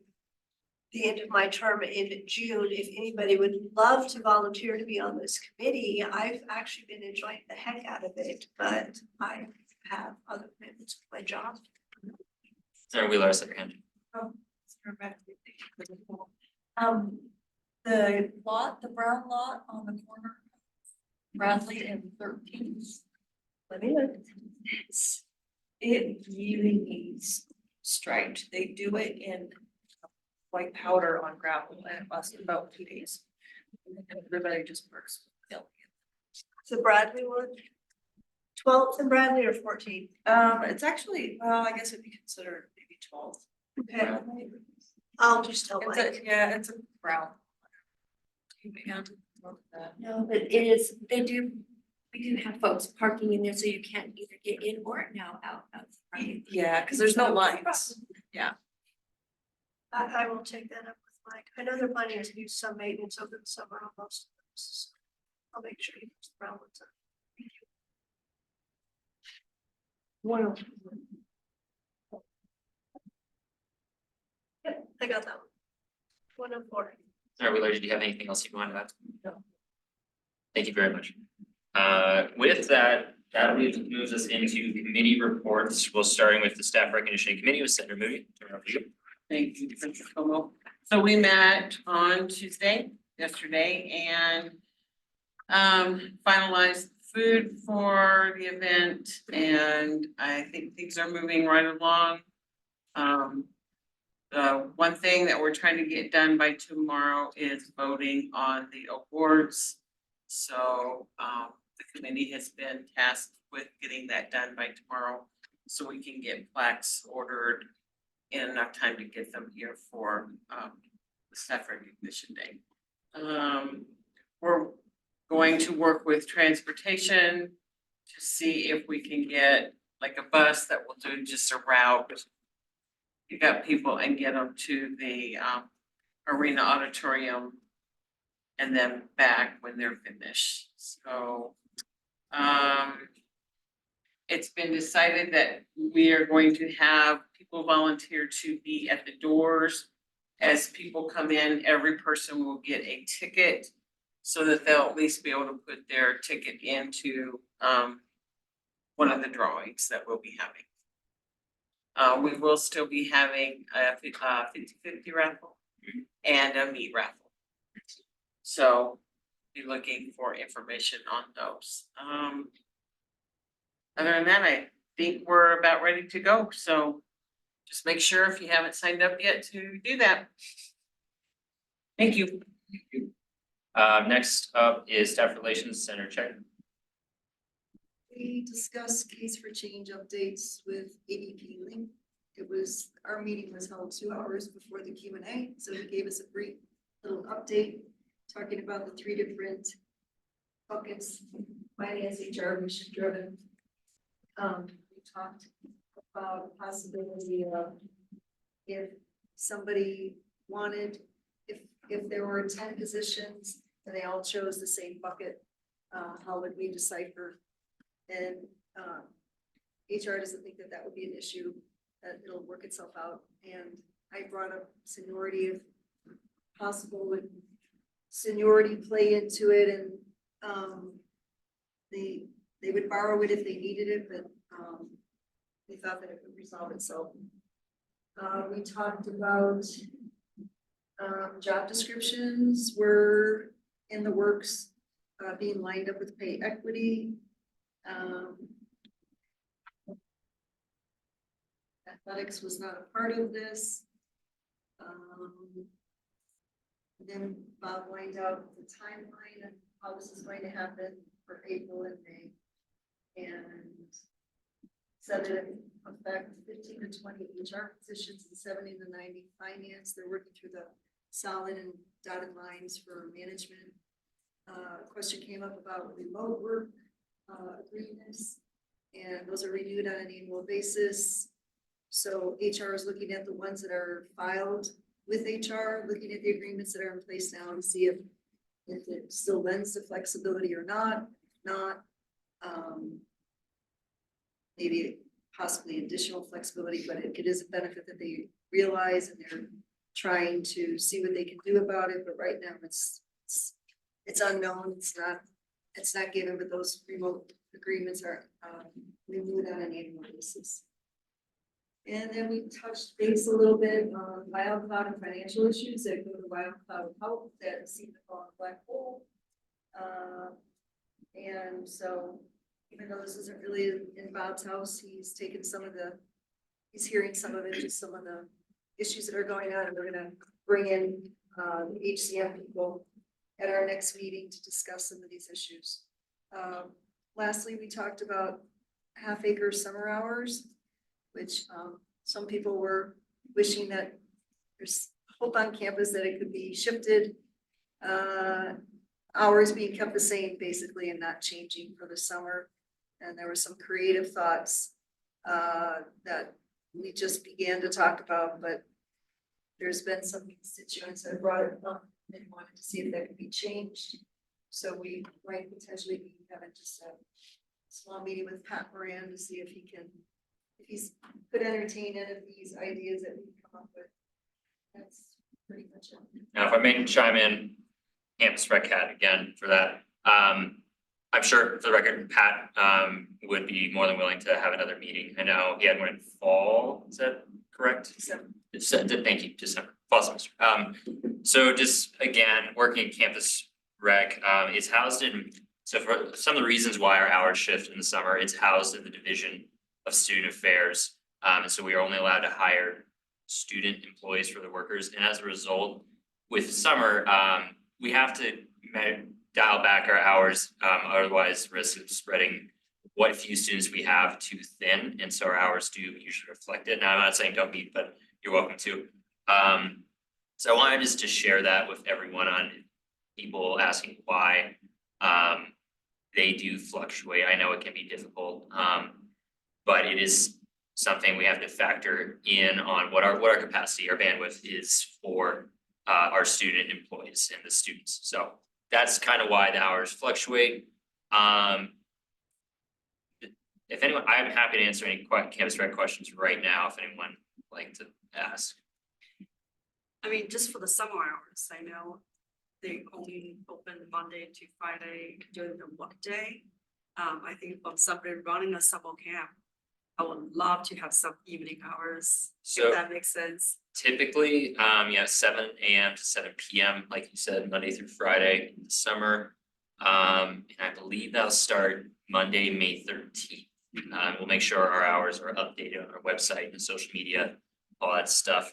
the end of my term in June, if anybody would love to volunteer to be on this committee, I've actually been enjoying the heck out of it, but I have other commitments with my job. Sarah Wheeler, second hand. The lot, the brown lot on the corner, of Bradley and 13th. Let me look. It really needs striped. They do it in white powder on gravel and it lasted about 2 days. And everybody just works. It's a Bradley one. 12th and Bradley or 14th? It's actually, well, I guess it'd be considered maybe 12th. Okay. I'll just tell Mike. Yeah, it's a brown. No, but it is, we do have folks parking in there, so you can't either get in or now out of. Yeah, because there's no lines. Yeah. I will take that up with Mike. I know they're planning to do some maintenance over the summer on most of those. So I'll make sure he puts the brown ones up. Thank you. Yep, I got that one. 104. Sarah Wheeler, did you have anything else you wanted to add? No. Thank you very much. With that moves us into committee reports. We'll starting with the staff recognition committee with Senator Moody. Turn it over to you. Thank you, Mr. Como. So we met on Tuesday, yesterday, and finalized food for the event, and I think things are moving right along. One thing that we're trying to get done by tomorrow is voting on the awards. So the committee has been tasked with getting that done by tomorrow, so we can get plaques ordered in enough time to get them here for the staff recognition day. We're going to work with transportation to see if we can get like a bus that will do just a route. Pick up people and get them to the arena auditorium and then back when they're finished. So it's been decided that we are going to have people volunteer to be at the doors. As people come in, every person will get a ticket so that they'll at least be able to put their ticket into one of the drawings that we'll be having. We will still be having a 50-50 raffle and a meat raffle. So be looking for information on those. Other than that, I think we're about ready to go. So just make sure if you haven't signed up yet to do that. Thank you. Next up is staff relations, Senator Check. we discuss case for change updates with ADP Link? It was, our meeting was held 2 hours before the Q and A, so he gave us a brief little update, talking about the 3 different buckets, finance, HR, mission driven. We talked about possibility of if somebody wanted, if there were 10 positions and they all chose the same bucket, how would we decipher? And HR doesn't think that that would be an issue, that it'll work itself out. And I brought up seniority if possible, would seniority play into it, and they would borrow it if they needed it, but they thought that it would resolve itself. We talked about job descriptions were in the works, being lined up with pay equity. Athletics was not a part of this. Then Bob lined out the timeline and how this is going to happen for April and May. And said that it affect 15 to 20 HR positions and 70 to 90 finance. They're working through the solid and dotted lines for management. A question came up about remote work agreements, and those are renewed on an annual basis. So HR is looking at the ones that are filed with HR, looking at the agreements that are in place now to see if it still lends to flexibility or not. If not, maybe possibly additional flexibility, but it is a benefit that they realize, and they're trying to see what they can do about it. But right now it's unknown. It's not given, but those remote agreements are renewed on an annual basis. And then we touched base a little bit on WildCloud and financial issues that go to WildCloud Health that seem to fall in a black hole. And so even though this isn't really in Bob's house, he's taken he's hearing some of it, just some of the issues that are going on, and we're gonna bring in HCM people at our next meeting to discuss some of these issues. Lastly, we talked about half-acre summer hours, which some people were wishing that there's hope on campus that it could be shifted. Hours being kept the same basically and not changing for the summer. And there were some creative thoughts that we just began to talk about, but there's been some constituents that brought it up and wanted to see if that could be changed. So we might potentially be having just a small meeting with Pat Moran to see if he's could entertain any of these ideas that we come up with. That's pretty much it. Now, if I may chime in, Campus Rec Cat again for that. I'm sure for the record, Pat would be more than willing to have another meeting. I know he had one in fall, is that correct? December. Thank you, December, fall semester. So just again, working at Campus Rec, it's housed in, so for some of the reasons why our hours shift in the summer, it's housed in the Division of Student Affairs. And so we are only allowed to hire student employees for the workers. And as a result, with summer, we have to dial back our hours, otherwise risk of spreading what few students we have too thin. And so our hours do usually reflect it. Now, I'm not saying don't meet, but you're welcome to. So I wanted just to share that with everyone on people asking why they do fluctuate. I know it can be difficult, but it is something we have to factor in on what our capacity, our bandwidth is for our student employees and the students. So that's kind of why the hours fluctuate. If anyone, I'm happy to answer any Campus Rec questions right now, if anyone would like to ask. I mean, just for the summer hours, I know they only open Monday to Friday during the workday. I think from somebody running a summer camp, I would love to have some evening hours, So if that makes sense. typically, 7 a.m. to 7 p.m., like you said, Monday through Friday in the summer. And I believe that'll start Monday, May 13th. We'll make sure our hours are updated on our website and social media, all that stuff.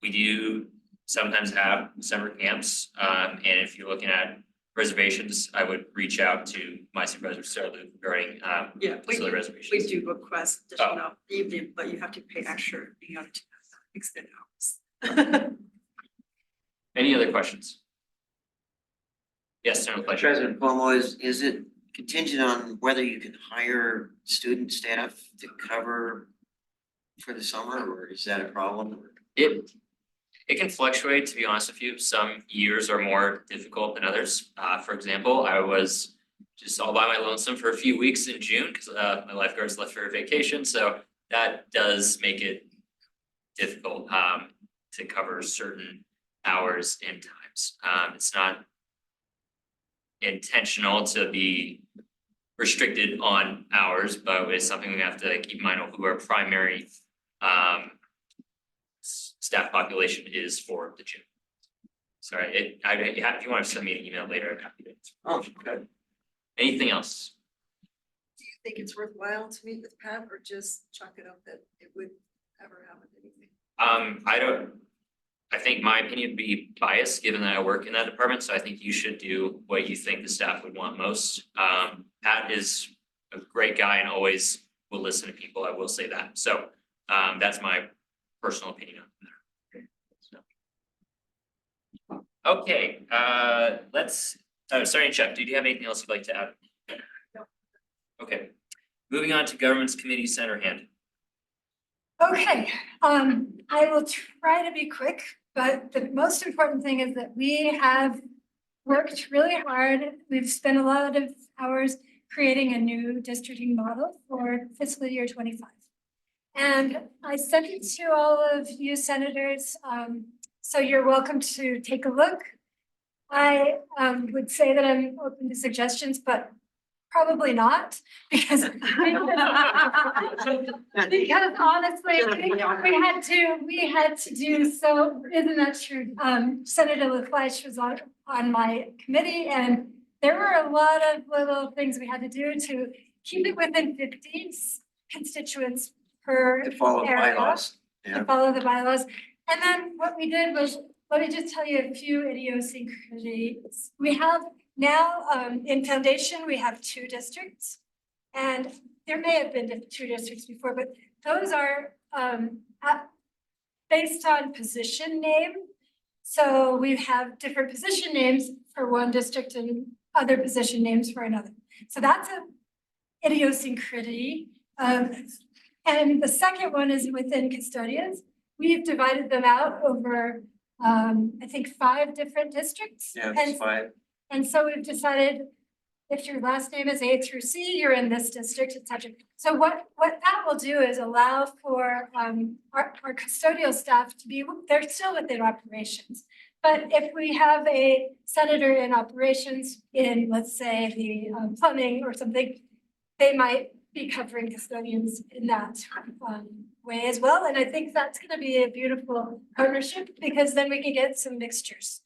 We do sometimes have summer camps, and if you're looking at reservations, I would reach out to my supervisor, Sarah Lou, regarding Yeah, facility reservations. we do request additional evening, but you have to pay extra being able to extend hours. Any other questions? Yes, Senator Fletcher. President Cuomo, is it contingent on whether you can hire student staff to cover for the summer, or is that a problem? It can fluctuate, to be honest with you. Some years are more difficult than others. For example, I was just all by my lonesome for a few weeks in June because my lifeguards left for vacation. So that does make it difficult to cover certain hours and times. It's not intentional to be restricted on hours, but it's something we have to keep in mind of who our primary staff population is for the gym. Sorry, if you want to send me an email later, I'm happy to answer. Oh, okay. Anything else? Do you think it's worthwhile to meet with Pat or just chalk it up that it would ever happen anything? I think my opinion would be biased, given that I work in that department, so I think you should do what you think the staff would want most. Pat is a great guy and always will listen to people, I will say that, so that's my personal opinion on the matter. Okay, sorry, Chuck, did you have anything else you'd like to add? No. Okay, moving on to Governments Committee, Senator Hand. Okay, I will try to be quick, but the most important thing is that we have worked really hard. We've spent a lot of hours creating a new districting model for fiscal year 25. And I sent it to all of you senators, so you're welcome to take a look. I would say that I'm open to suggestions, but probably not, because honestly, we had to do, so isn't that true? Senator LaFleche was on my committee, and there were a lot of little things we had to do to keep it within 15 constituents per To follow area, bylaws. to Yeah. follow the bylaws. And then what we did was, let me just tell you a few idiosyncrasies. We have now, in foundation, we have 2 districts. And there may have been 2 districts before, but those are based on position name. So we have different position names for one district and other position names for another. So that's a idiosyncrasy. And the second one is within custodians. We've divided them out over, I think, 5 different districts. Yeah, And it's 5. and so we've decided if your last name is A through C, you're in this district, et cetera. So what that will do is allow for our custodial staff to be, they're still within operations. But if we have a senator in operations in, let's say, the plumbing or something, they might be covering custodians in that way as well. And I think that's gonna be a beautiful partnership because then we can get some mixtures.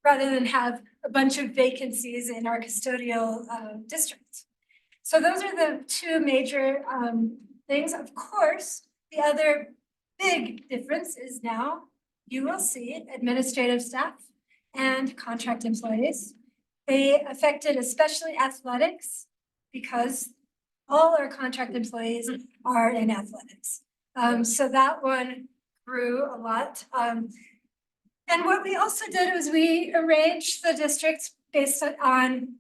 Rather than have a bunch of vacancies in our custodial districts. So those are the 2 major things. Of course, the other big difference is now you will see administrative staff and contract employees. They affected especially athletics because all our contract employees are in athletics. So that one grew a lot. And what we also did was we arranged the districts based on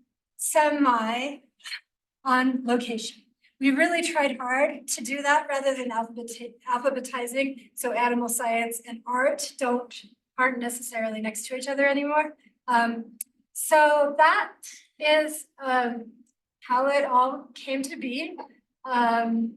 on location. We really tried hard to do that rather than alphabetizing. So animal science and art aren't necessarily next to each other anymore. So that is how it all came to be. And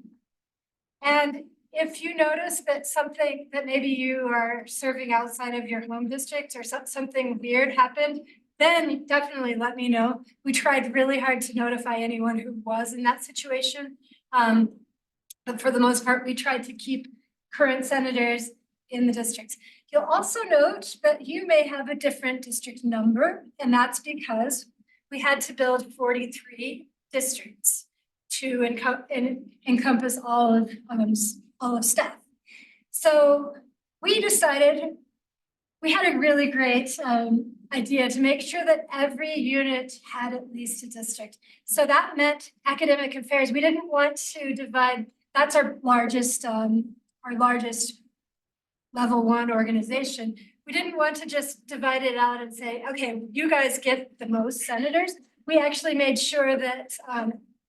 if you notice that something that maybe you are serving outside of your home district or something weird happened, then definitely let me know. We tried really hard to notify anyone who was in that situation. But for the most part, we tried to keep current senators in the districts. You'll also note that you may have a different district number, and that's because we had to build 43 districts to encompass all of staff. So we decided, we had a really great idea to make sure that every unit had at least a district. So that meant academic affairs. We didn't want to divide, that's our largest level one organization. We didn't want to just divide it out and say, okay, you guys get the most senators. We actually made sure that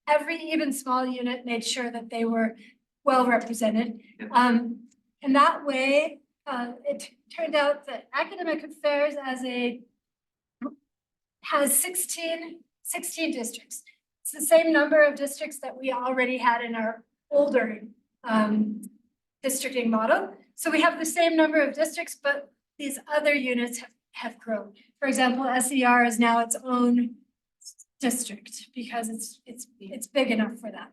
every even small unit made sure that they were well represented. And that way, it turned out that academic affairs has 16 districts. It's the same number of districts that we already had in our older districting model. So we have the same number of districts, but these other units have grown. For example, SER is now its own district because it's big enough for that.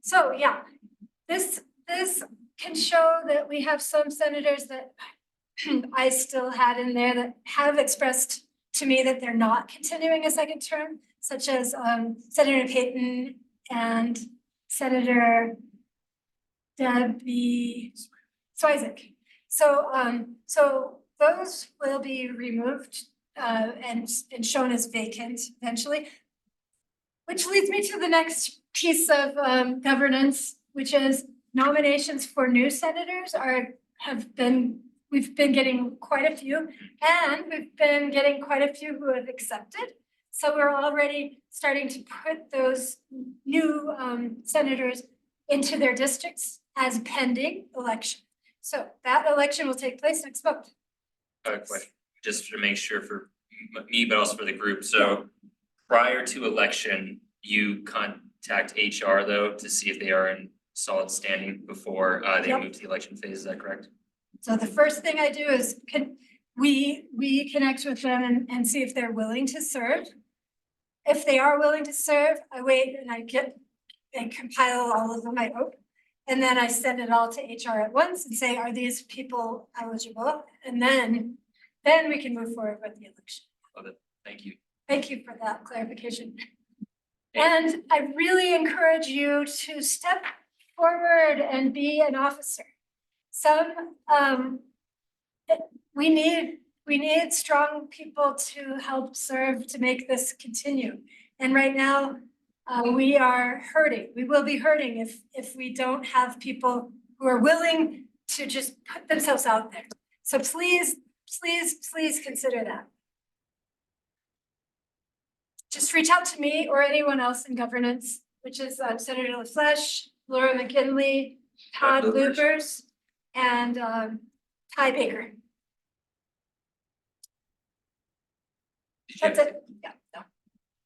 So yeah, this can show that we have some senators that I still had in there that have expressed to me that they're not continuing a second term, such as Senator Payton and Senator Debbie Swizik. So those will be removed and shown as vacant eventually. Which leads me to the next piece of governance, which is nominations for new senators we've been getting quite a few, and we've been getting quite a few who have accepted. So we're already starting to put those new senators into their districts as pending election. So that election will take place next month. Question, just to make sure for me, but also for the group. So prior to election, you contact HR though to see if they are in solid standing before they move to the election phase. Is that correct? So the first thing I do is we connect with them and see if they're willing to serve. If they are willing to serve, I wait and I compile all of them, I hope. And then I send it all to HR at once and say, are these people eligible? And then we can move forward with the election. Love it. Thank you. Thank you for that clarification. And I really encourage you to step forward and be an officer. We need strong people to help serve to make this continue. And right now, we are hurting. We will be hurting if we don't have people who are willing to just put themselves out there. So please consider that. Just reach out to me or anyone else in governance, which is Senator LaFleche, Laura McKinley, Todd Loopers, and Ty Baker. That's it. Yeah. No.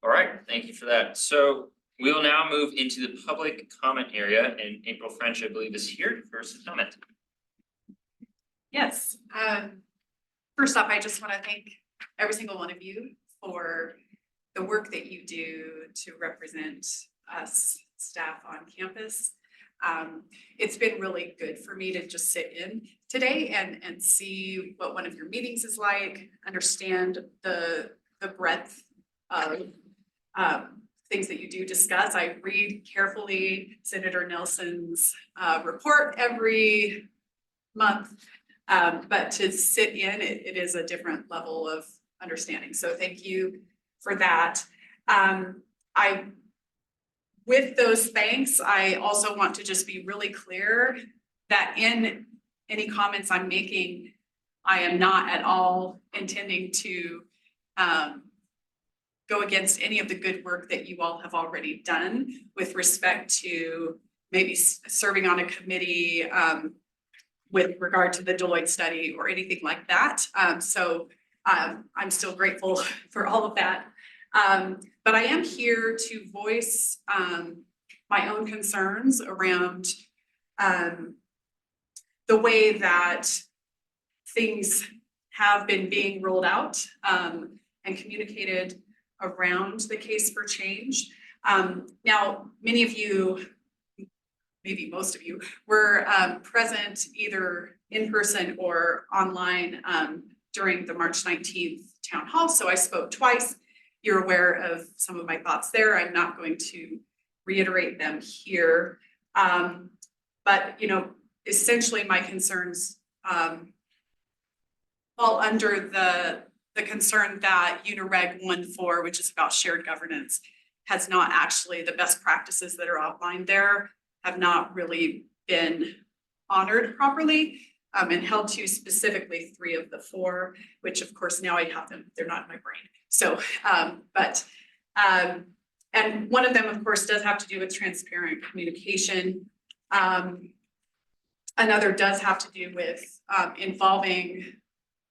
All right, thank you for that. So we will now move into the public comment area, and April French, I believe, is here for a comment. Yes, first off, I just want to thank every single one of you for the work that you do to represent us staff on campus. It's been really good for me to just sit in today and see what one of your meetings is like, understand the breadth of things that you do discuss. I read carefully Senator Nelson's report every month, but to sit in, it is a different level of understanding. So thank you for that. With those thanks, I also want to just be really clear that in any comments I'm making, I am not at all intending to go against any of the good work that you all have already done with respect to maybe serving on a committee with regard to the Deloitte study or anything like that. So I'm still grateful for all of that. But I am here to voice my own concerns around the way that things have been being rolled out and communicated around the case for change. Now, many of you, maybe most of you, were present either in person or online during the March 19th town hall. So I spoke twice. You're aware of some of my thoughts there. I'm not going to reiterate them here. But, you know, essentially my concerns fall under the concern that UNIREG 1.4, which is about shared governance, has not actually, the best practices that are outlined there have not really been honored properly. And held to specifically 3 of the 4, which of course now I have them, they're not in my brain. So, and one of them, of course, does have to do with transparent communication. Another does have to do with involving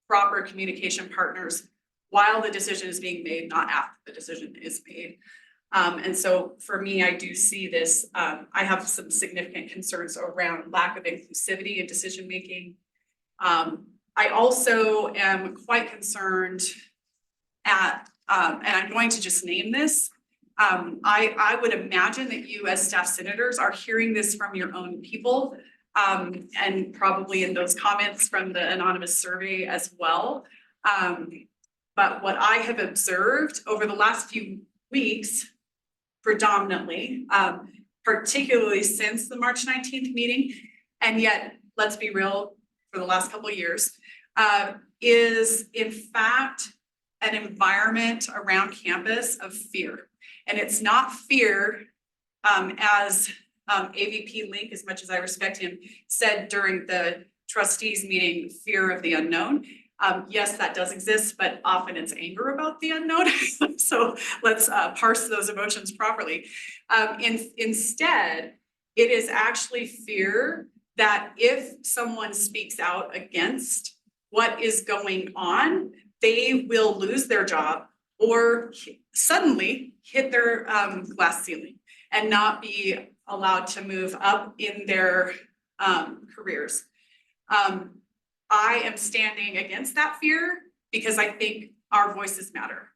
proper communication partners while the decision is being made, not after the decision is made. And so for me, I do see this, I have some significant concerns around lack of inclusivity in decision-making. I also am quite concerned at, and I'm going to just name this. I would imagine that you as staff senators are hearing this from your own people, and probably in those comments from the anonymous survey as well. But what I have observed over the last few weeks, predominantly, particularly since the March 19th meeting, and yet, let's be real, for the last couple of years, is in fact an environment around campus of fear. And it's not fear, as AVP Link, as much as I respect him, said during the trustees meeting, fear of the unknown. Yes, that does exist, but often it's anger about the unknown. So let's parse those emotions properly. Instead, it is actually fear that if someone speaks out against what is going on, they will lose their job or suddenly hit their glass ceiling and not be allowed to move up in their careers. I am standing against that fear because I think our voices matter.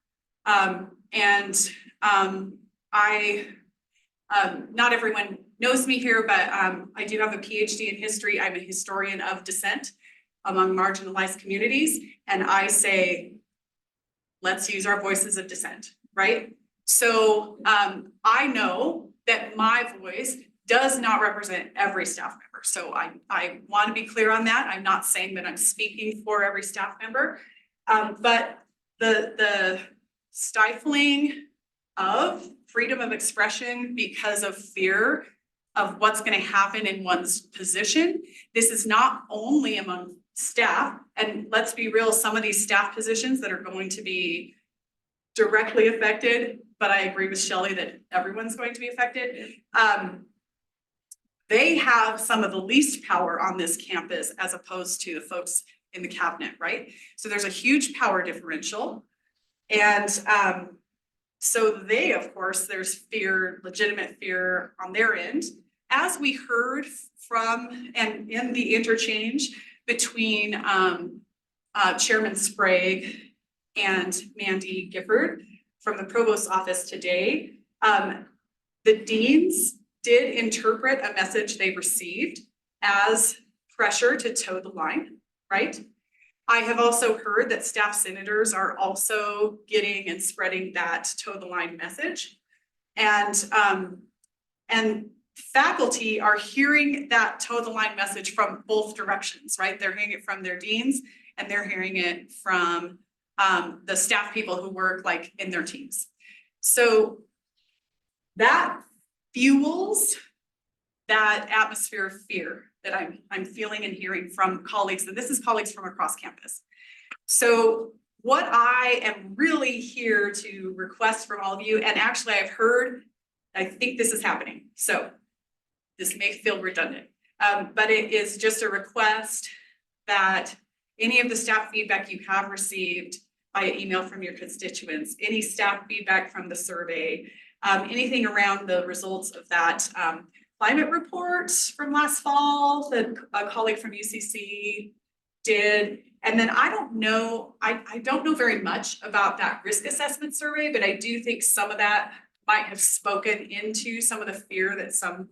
Not everyone knows me here, but I do have a PhD in history. I'm a historian of dissent among marginalized communities. And I say, let's use our voices of dissent, right? So I know that my voice does not represent every staff member. So I want to be clear on that. I'm not saying that I'm speaking for every staff member, but the stifling of freedom of expression because of fear of what's going to happen in one's position. This is not only among staff, and let's be real, some of these staff positions that are going to be directly affected, but I agree with Shelley that everyone's going to be affected. They have some of the least power on this campus as opposed to the folks in the cabinet, right? So there's a huge power differential. And so they, of course, there's fear, legitimate fear on their end. As we heard from, and in the interchange between Chairman Sprague and Mandy Gifford from the Provost's office today, the deans did interpret a message they received as pressure to toe the line, right? I have also heard that staff senators are also getting and spreading that toe the line message. And faculty are hearing that toe the line message from both directions, right? They're hearing it from their deans and they're hearing it from the staff people who work like in their teams. So that fuels that atmosphere of fear that I'm feeling and hearing from colleagues, and this is colleagues from across campus. So what I am really here to request from all of you, and actually I've heard, I think this is happening, so this may feel redundant, but it is just a request that any of the staff feedback you have received via email from your constituents, any staff feedback from the survey, anything around the results of that climate report from last fall that a colleague from UCC did. And then I don't know very much about that risk assessment survey, but I do think some of that might have spoken into some of the fear that some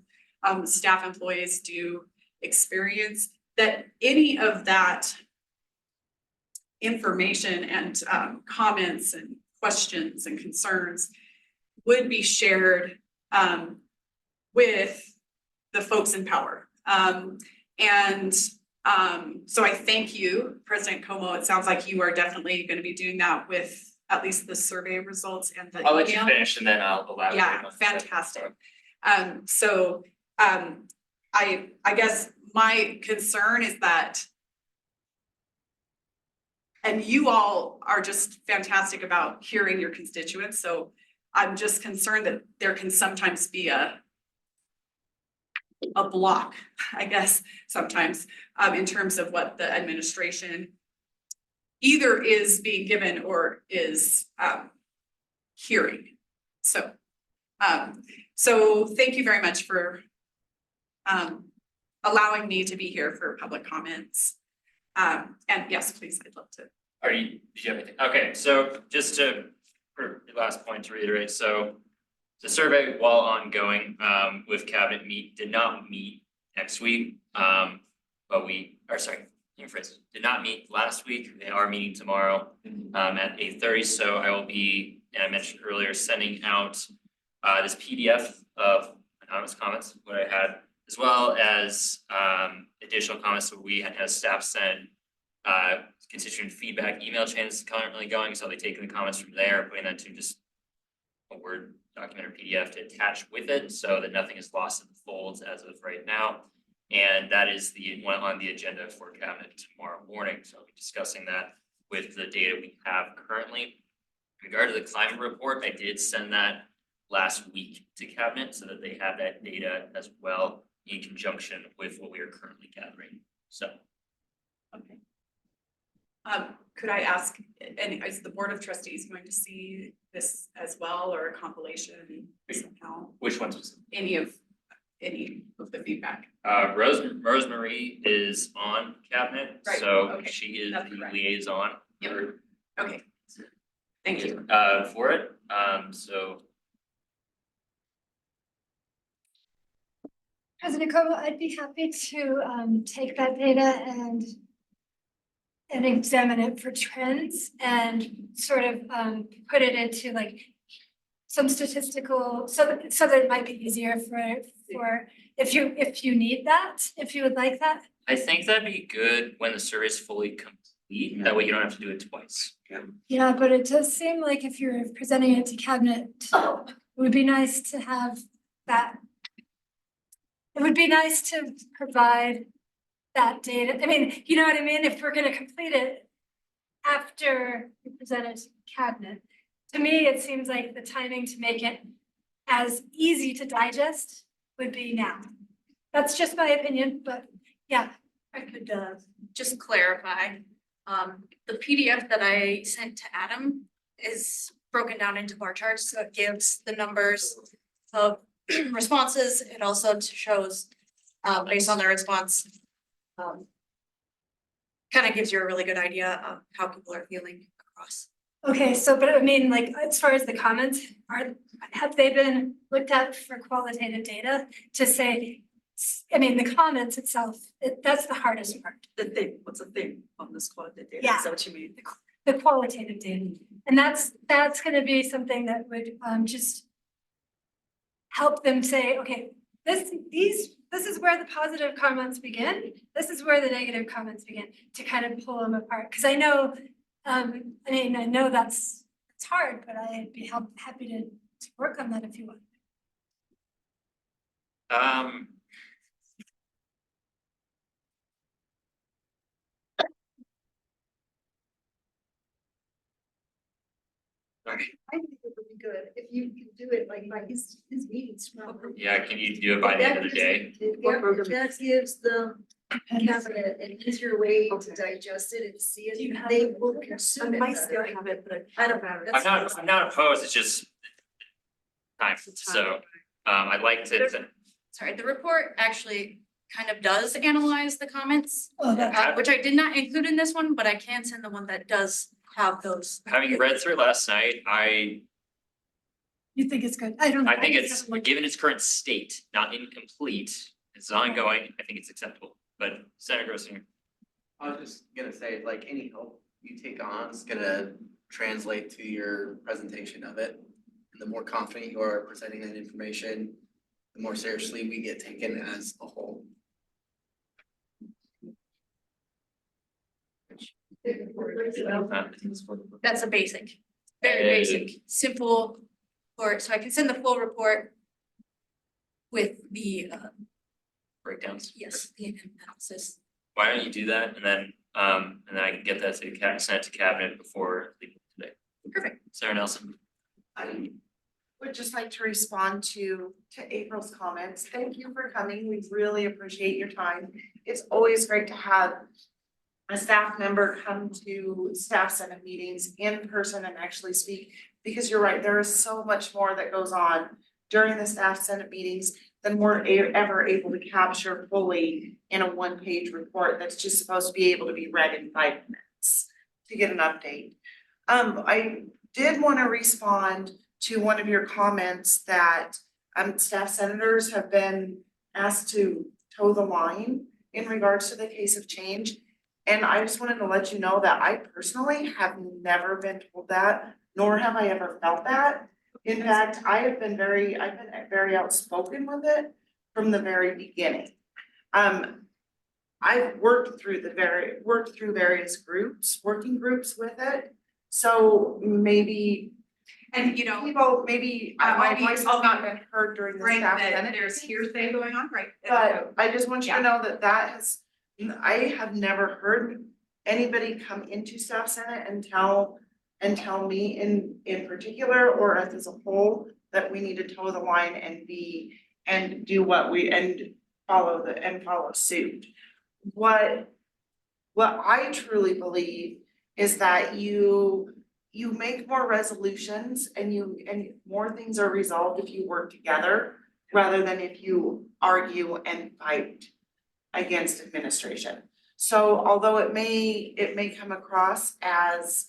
staff employees do experience, that any of that information and comments and questions and concerns would be shared with the folks in power. And So I thank you, President Como. It sounds like you are definitely gonna be doing that with at least the survey results and the email. I'll let you finish and then I'll elaborate. Yeah, on the fantastic. I guess my concern is that, and you all are just fantastic about hearing your constituents, so I'm just concerned that there can sometimes be a block, I guess, sometimes, in terms of what the administration either is being given or is, hearing. So thank you very much for, allowing me to be here for public comments. And yes, please, I'd love to. do you have anything? Okay, so just to, for the last point to reiterate, so the survey, while ongoing, with cabinet did not meet next week. But did not meet last week. They are meeting tomorrow, at 8:30. So I will be, and I mentioned earlier, sending out, this PDF of anonymous comments, what I had, as well as, additional comments that we had staff send, constituent feedback email chains currently going. So they're taking the comments from there, putting that to just a Word document or PDF to attach with it so that nothing is lost in the folds as of right now. And that is the one on the agenda for cabinet tomorrow morning. So I'll be discussing that with the data we have currently. In regard to the climate report, I did send that last week to cabinet so that they have that data as well in conjunction with what we are currently gathering. So. Okay. Could I ask, and is the Board of Trustees going to see this as well, or a compilation somehow? Which ones was it? Any of the feedback? Rosemarie is on cabinet, Right, so okay, she is that's the correct. liaison. Yep. for- Okay, thank you. For it, so. President Como, I'd be happy to take that data and examine it for trends and sort of put it into like some statistical, so that it might be easier for if you need that, if you would like that. I think that'd be good when the survey is fully complete, that way you don't have to do it twice. Yeah, but it does seem like if you're presenting it to cabinet, it would be nice to have that. It would be nice to provide that data. I mean, you know what I mean? If we're gonna complete it after we present it to cabinet. To me, it seems like the timing to make it as easy to digest would be now. That's just my opinion, but yeah, I could Just clarify, the PDF that I sent to Adam is broken down into bar charts, so it gives the numbers of responses. It also shows, based on their response, kind of gives you a really good idea of how people are feeling across. Okay, so, but I mean, like, as far as the comments, have they been looked at for qualitative data to say, I mean, the comments itself, that's the hardest part. The thing, what's the thing on this qualitative data? Yeah. Is that what you mean? The qualitative data, and that's gonna be something that would just help them say, okay, this is where the positive comments begin, this is where the negative comments begin, to kind of pull them apart, because I know, I know it's hard, but I'd be happy to work on that if you want. I think it would be good if you could do it like by his meetings. Yeah, can you do it by the end of the day? That gives the cabinet an easier way to digest it and see it, they will consume it. I might still have it, but I don't have it. I'm not opposed, it's just time, so, I'd like to. Sorry, the report actually kind of does analyze the comments, Oh, that's. which I did not include in this one, but I can send the one that does have those. Having read through it last night, You think it's good? I don't. I think it's, given its current state, not incomplete, it's ongoing, I think it's acceptable, but Senator Grossinger. I was just gonna say, like, any help you take on is gonna translate to your presentation of it. And the more confident you are presenting that information, the more seriously we get taken as a whole. That's a basic, very basic, simple report, so I can send the full report with the, Breakdowns. yes, the analysis. Why don't you do that and then I can get that to send it to cabinet before leaving today. Perfect. Sarah Nelson. I would just like to respond to April's comments. Thank you for coming. We really appreciate your time. It's always great to have a staff member come to staff senate meetings in person and actually speak, because you're right, there is so much more that goes on during the staff senate meetings than we're ever able to capture fully in a one-page report that's just supposed to be able to be read in 5 minutes to get an update. I did want to respond to one of your comments that staff senators have been asked to toe the line in regards to the case of change. And I just wanted to let you know that I personally have never been told that, nor have I ever felt that. In fact, I've been very outspoken with it from the very beginning. I've worked through various groups, working groups with it. So maybe, And you know, people, maybe my voice has not been heard during the right, staff that senate. there's hearsay going on, right? But I just want you Yeah. to know that I have never heard anybody come into staff senate and tell me in particular, or us as a whole, that we need to toe the line and do what we, and follow suit. What I truly believe is that you make more resolutions and more things are resolved if you work together, rather than if you argue and fight against administration. So although it may come across as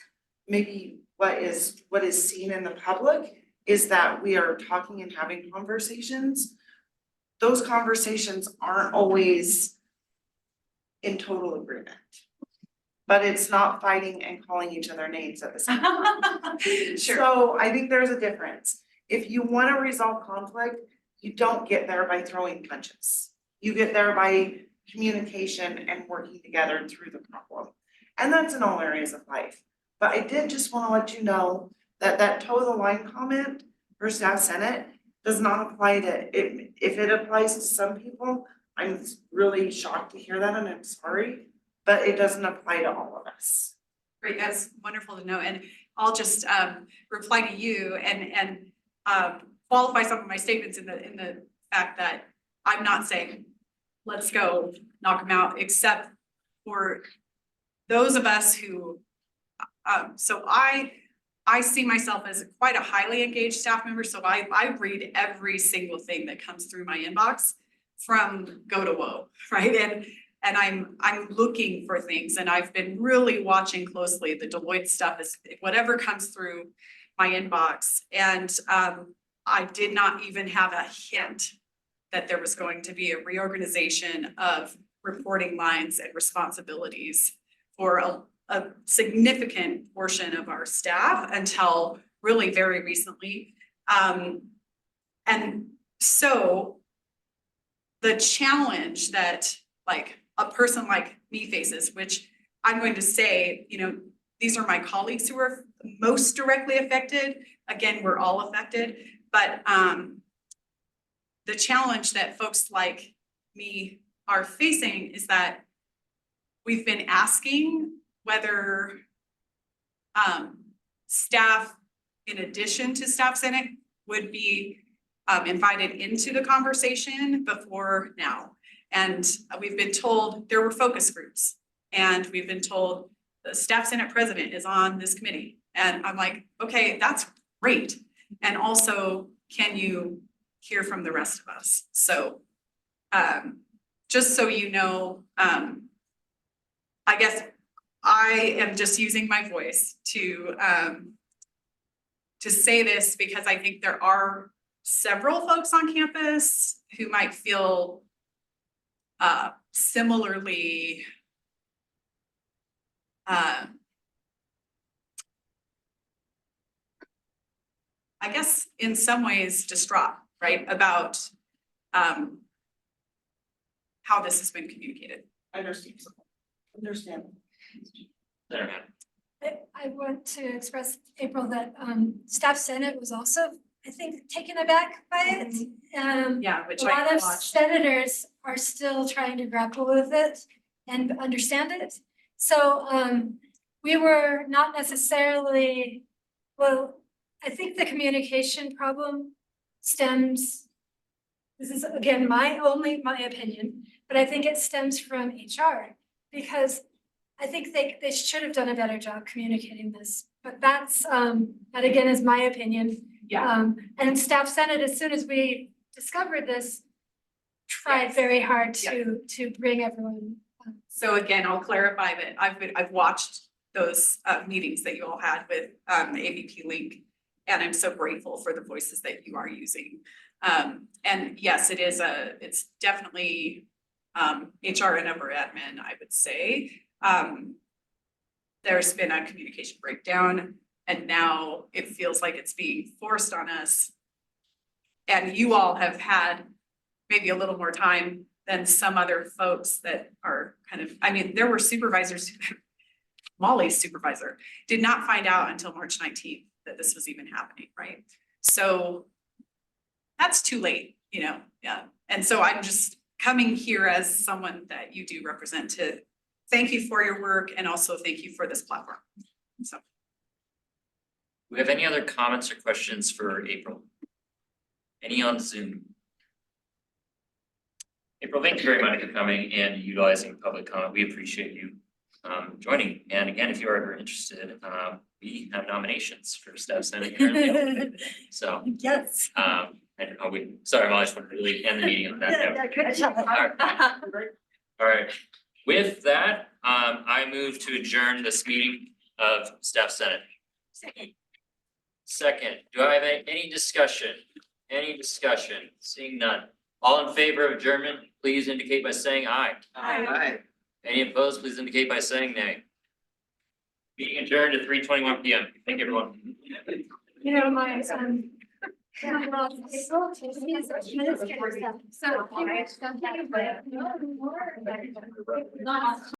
maybe what is seen in the public is that we are talking and having conversations, those conversations aren't always in total agreement. But it's not fighting and calling each other names at the same time. Sure. So I think there's a difference. If you wanna resolve conflict, you don't get there by throwing punches. You get there by communication and working together through the problem. And that's in all areas of life. But I did just wanna let you know that toe the line comment for staff senate does not apply to, if it applies to some people, I'm really shocked to hear that and I'm sorry, but it doesn't apply to all of us. Great, that's wonderful to know, and I'll just reply to you and qualify some of my statements in the fact that I'm not saying, let's go knock them out, except for those of us who, so I see myself as quite a highly engaged staff member, so I read every single thing that comes through my inbox from go to woe, right? And I'm looking for things, and I've been really watching closely the Deloitte stuff, is whatever comes through my inbox. And I did not even have a hint that there was going to be a reorganization of reporting lines and responsibilities for a significant portion of our staff until really very recently. And so the challenge that like a person like me faces, which I'm going to say, you know, these are my colleagues who are most directly affected. Again, we're all affected, but the challenge that folks like me are facing is that we've been asking whether staff, in addition to staff senate, would be invited into the conversation before now. And we've been told there were focus groups, and we've been told the staff senate president is on this committee. And I'm like, okay, that's great. And also, can you hear from the rest of us? So just so you know, I guess I am just using my voice to say this because I think there are several folks on campus who might feel similarly I guess in some ways distraught, right, about how this has been communicated. Understand. Senator Mann. I want to express, April, that staff senate was also, I think, taken aback by it. Yeah, which A lot I of watched. senators are still trying to grapple with it and understand it. So we were not necessarily, well, I think the communication problem stems, this is again, my opinion, but I think it stems from HR. Because I think they should have done a better job communicating this, but that again is my opinion. Yeah. And staff senate, as soon as we discovered this, tried very hard to bring everyone. So again, I'll clarify that I've watched those meetings that you all had with AVP Link. And I'm so grateful for the voices that you are using. And yes, it's definitely HR and upper admin, I would say. There's been a communication breakdown and now it feels like it's being forced on us. And you all have had maybe a little more time than some other folks that are kind of, I mean, there were supervisors, Molly's supervisor did not find out until March 19th that this was even happening, right? So that's too late, you know, yeah. And so I'm just coming here as someone that you do represent to thank you for your work and also thank you for this platform. So. Do we have any other comments or questions for April? Any on Zoom? April, thank you very much for coming and utilizing public comment. We appreciate you joining. And again, if you are ever interested, we have nominations for staff senate here in Leominster. So Yes. I don't know, sorry, Molly, I just wanted to really end the meeting on that note. Good job. All right, with that, I move to adjourn this meeting of staff senate. Second, do I have any discussion? Any discussion? Seeing none. All in favor of adjournment, please indicate by saying aye. Aye. Any opposed, please indicate by saying nay. Meeting adjourned at 3:21 PM. Thank you, everyone. You know, my so.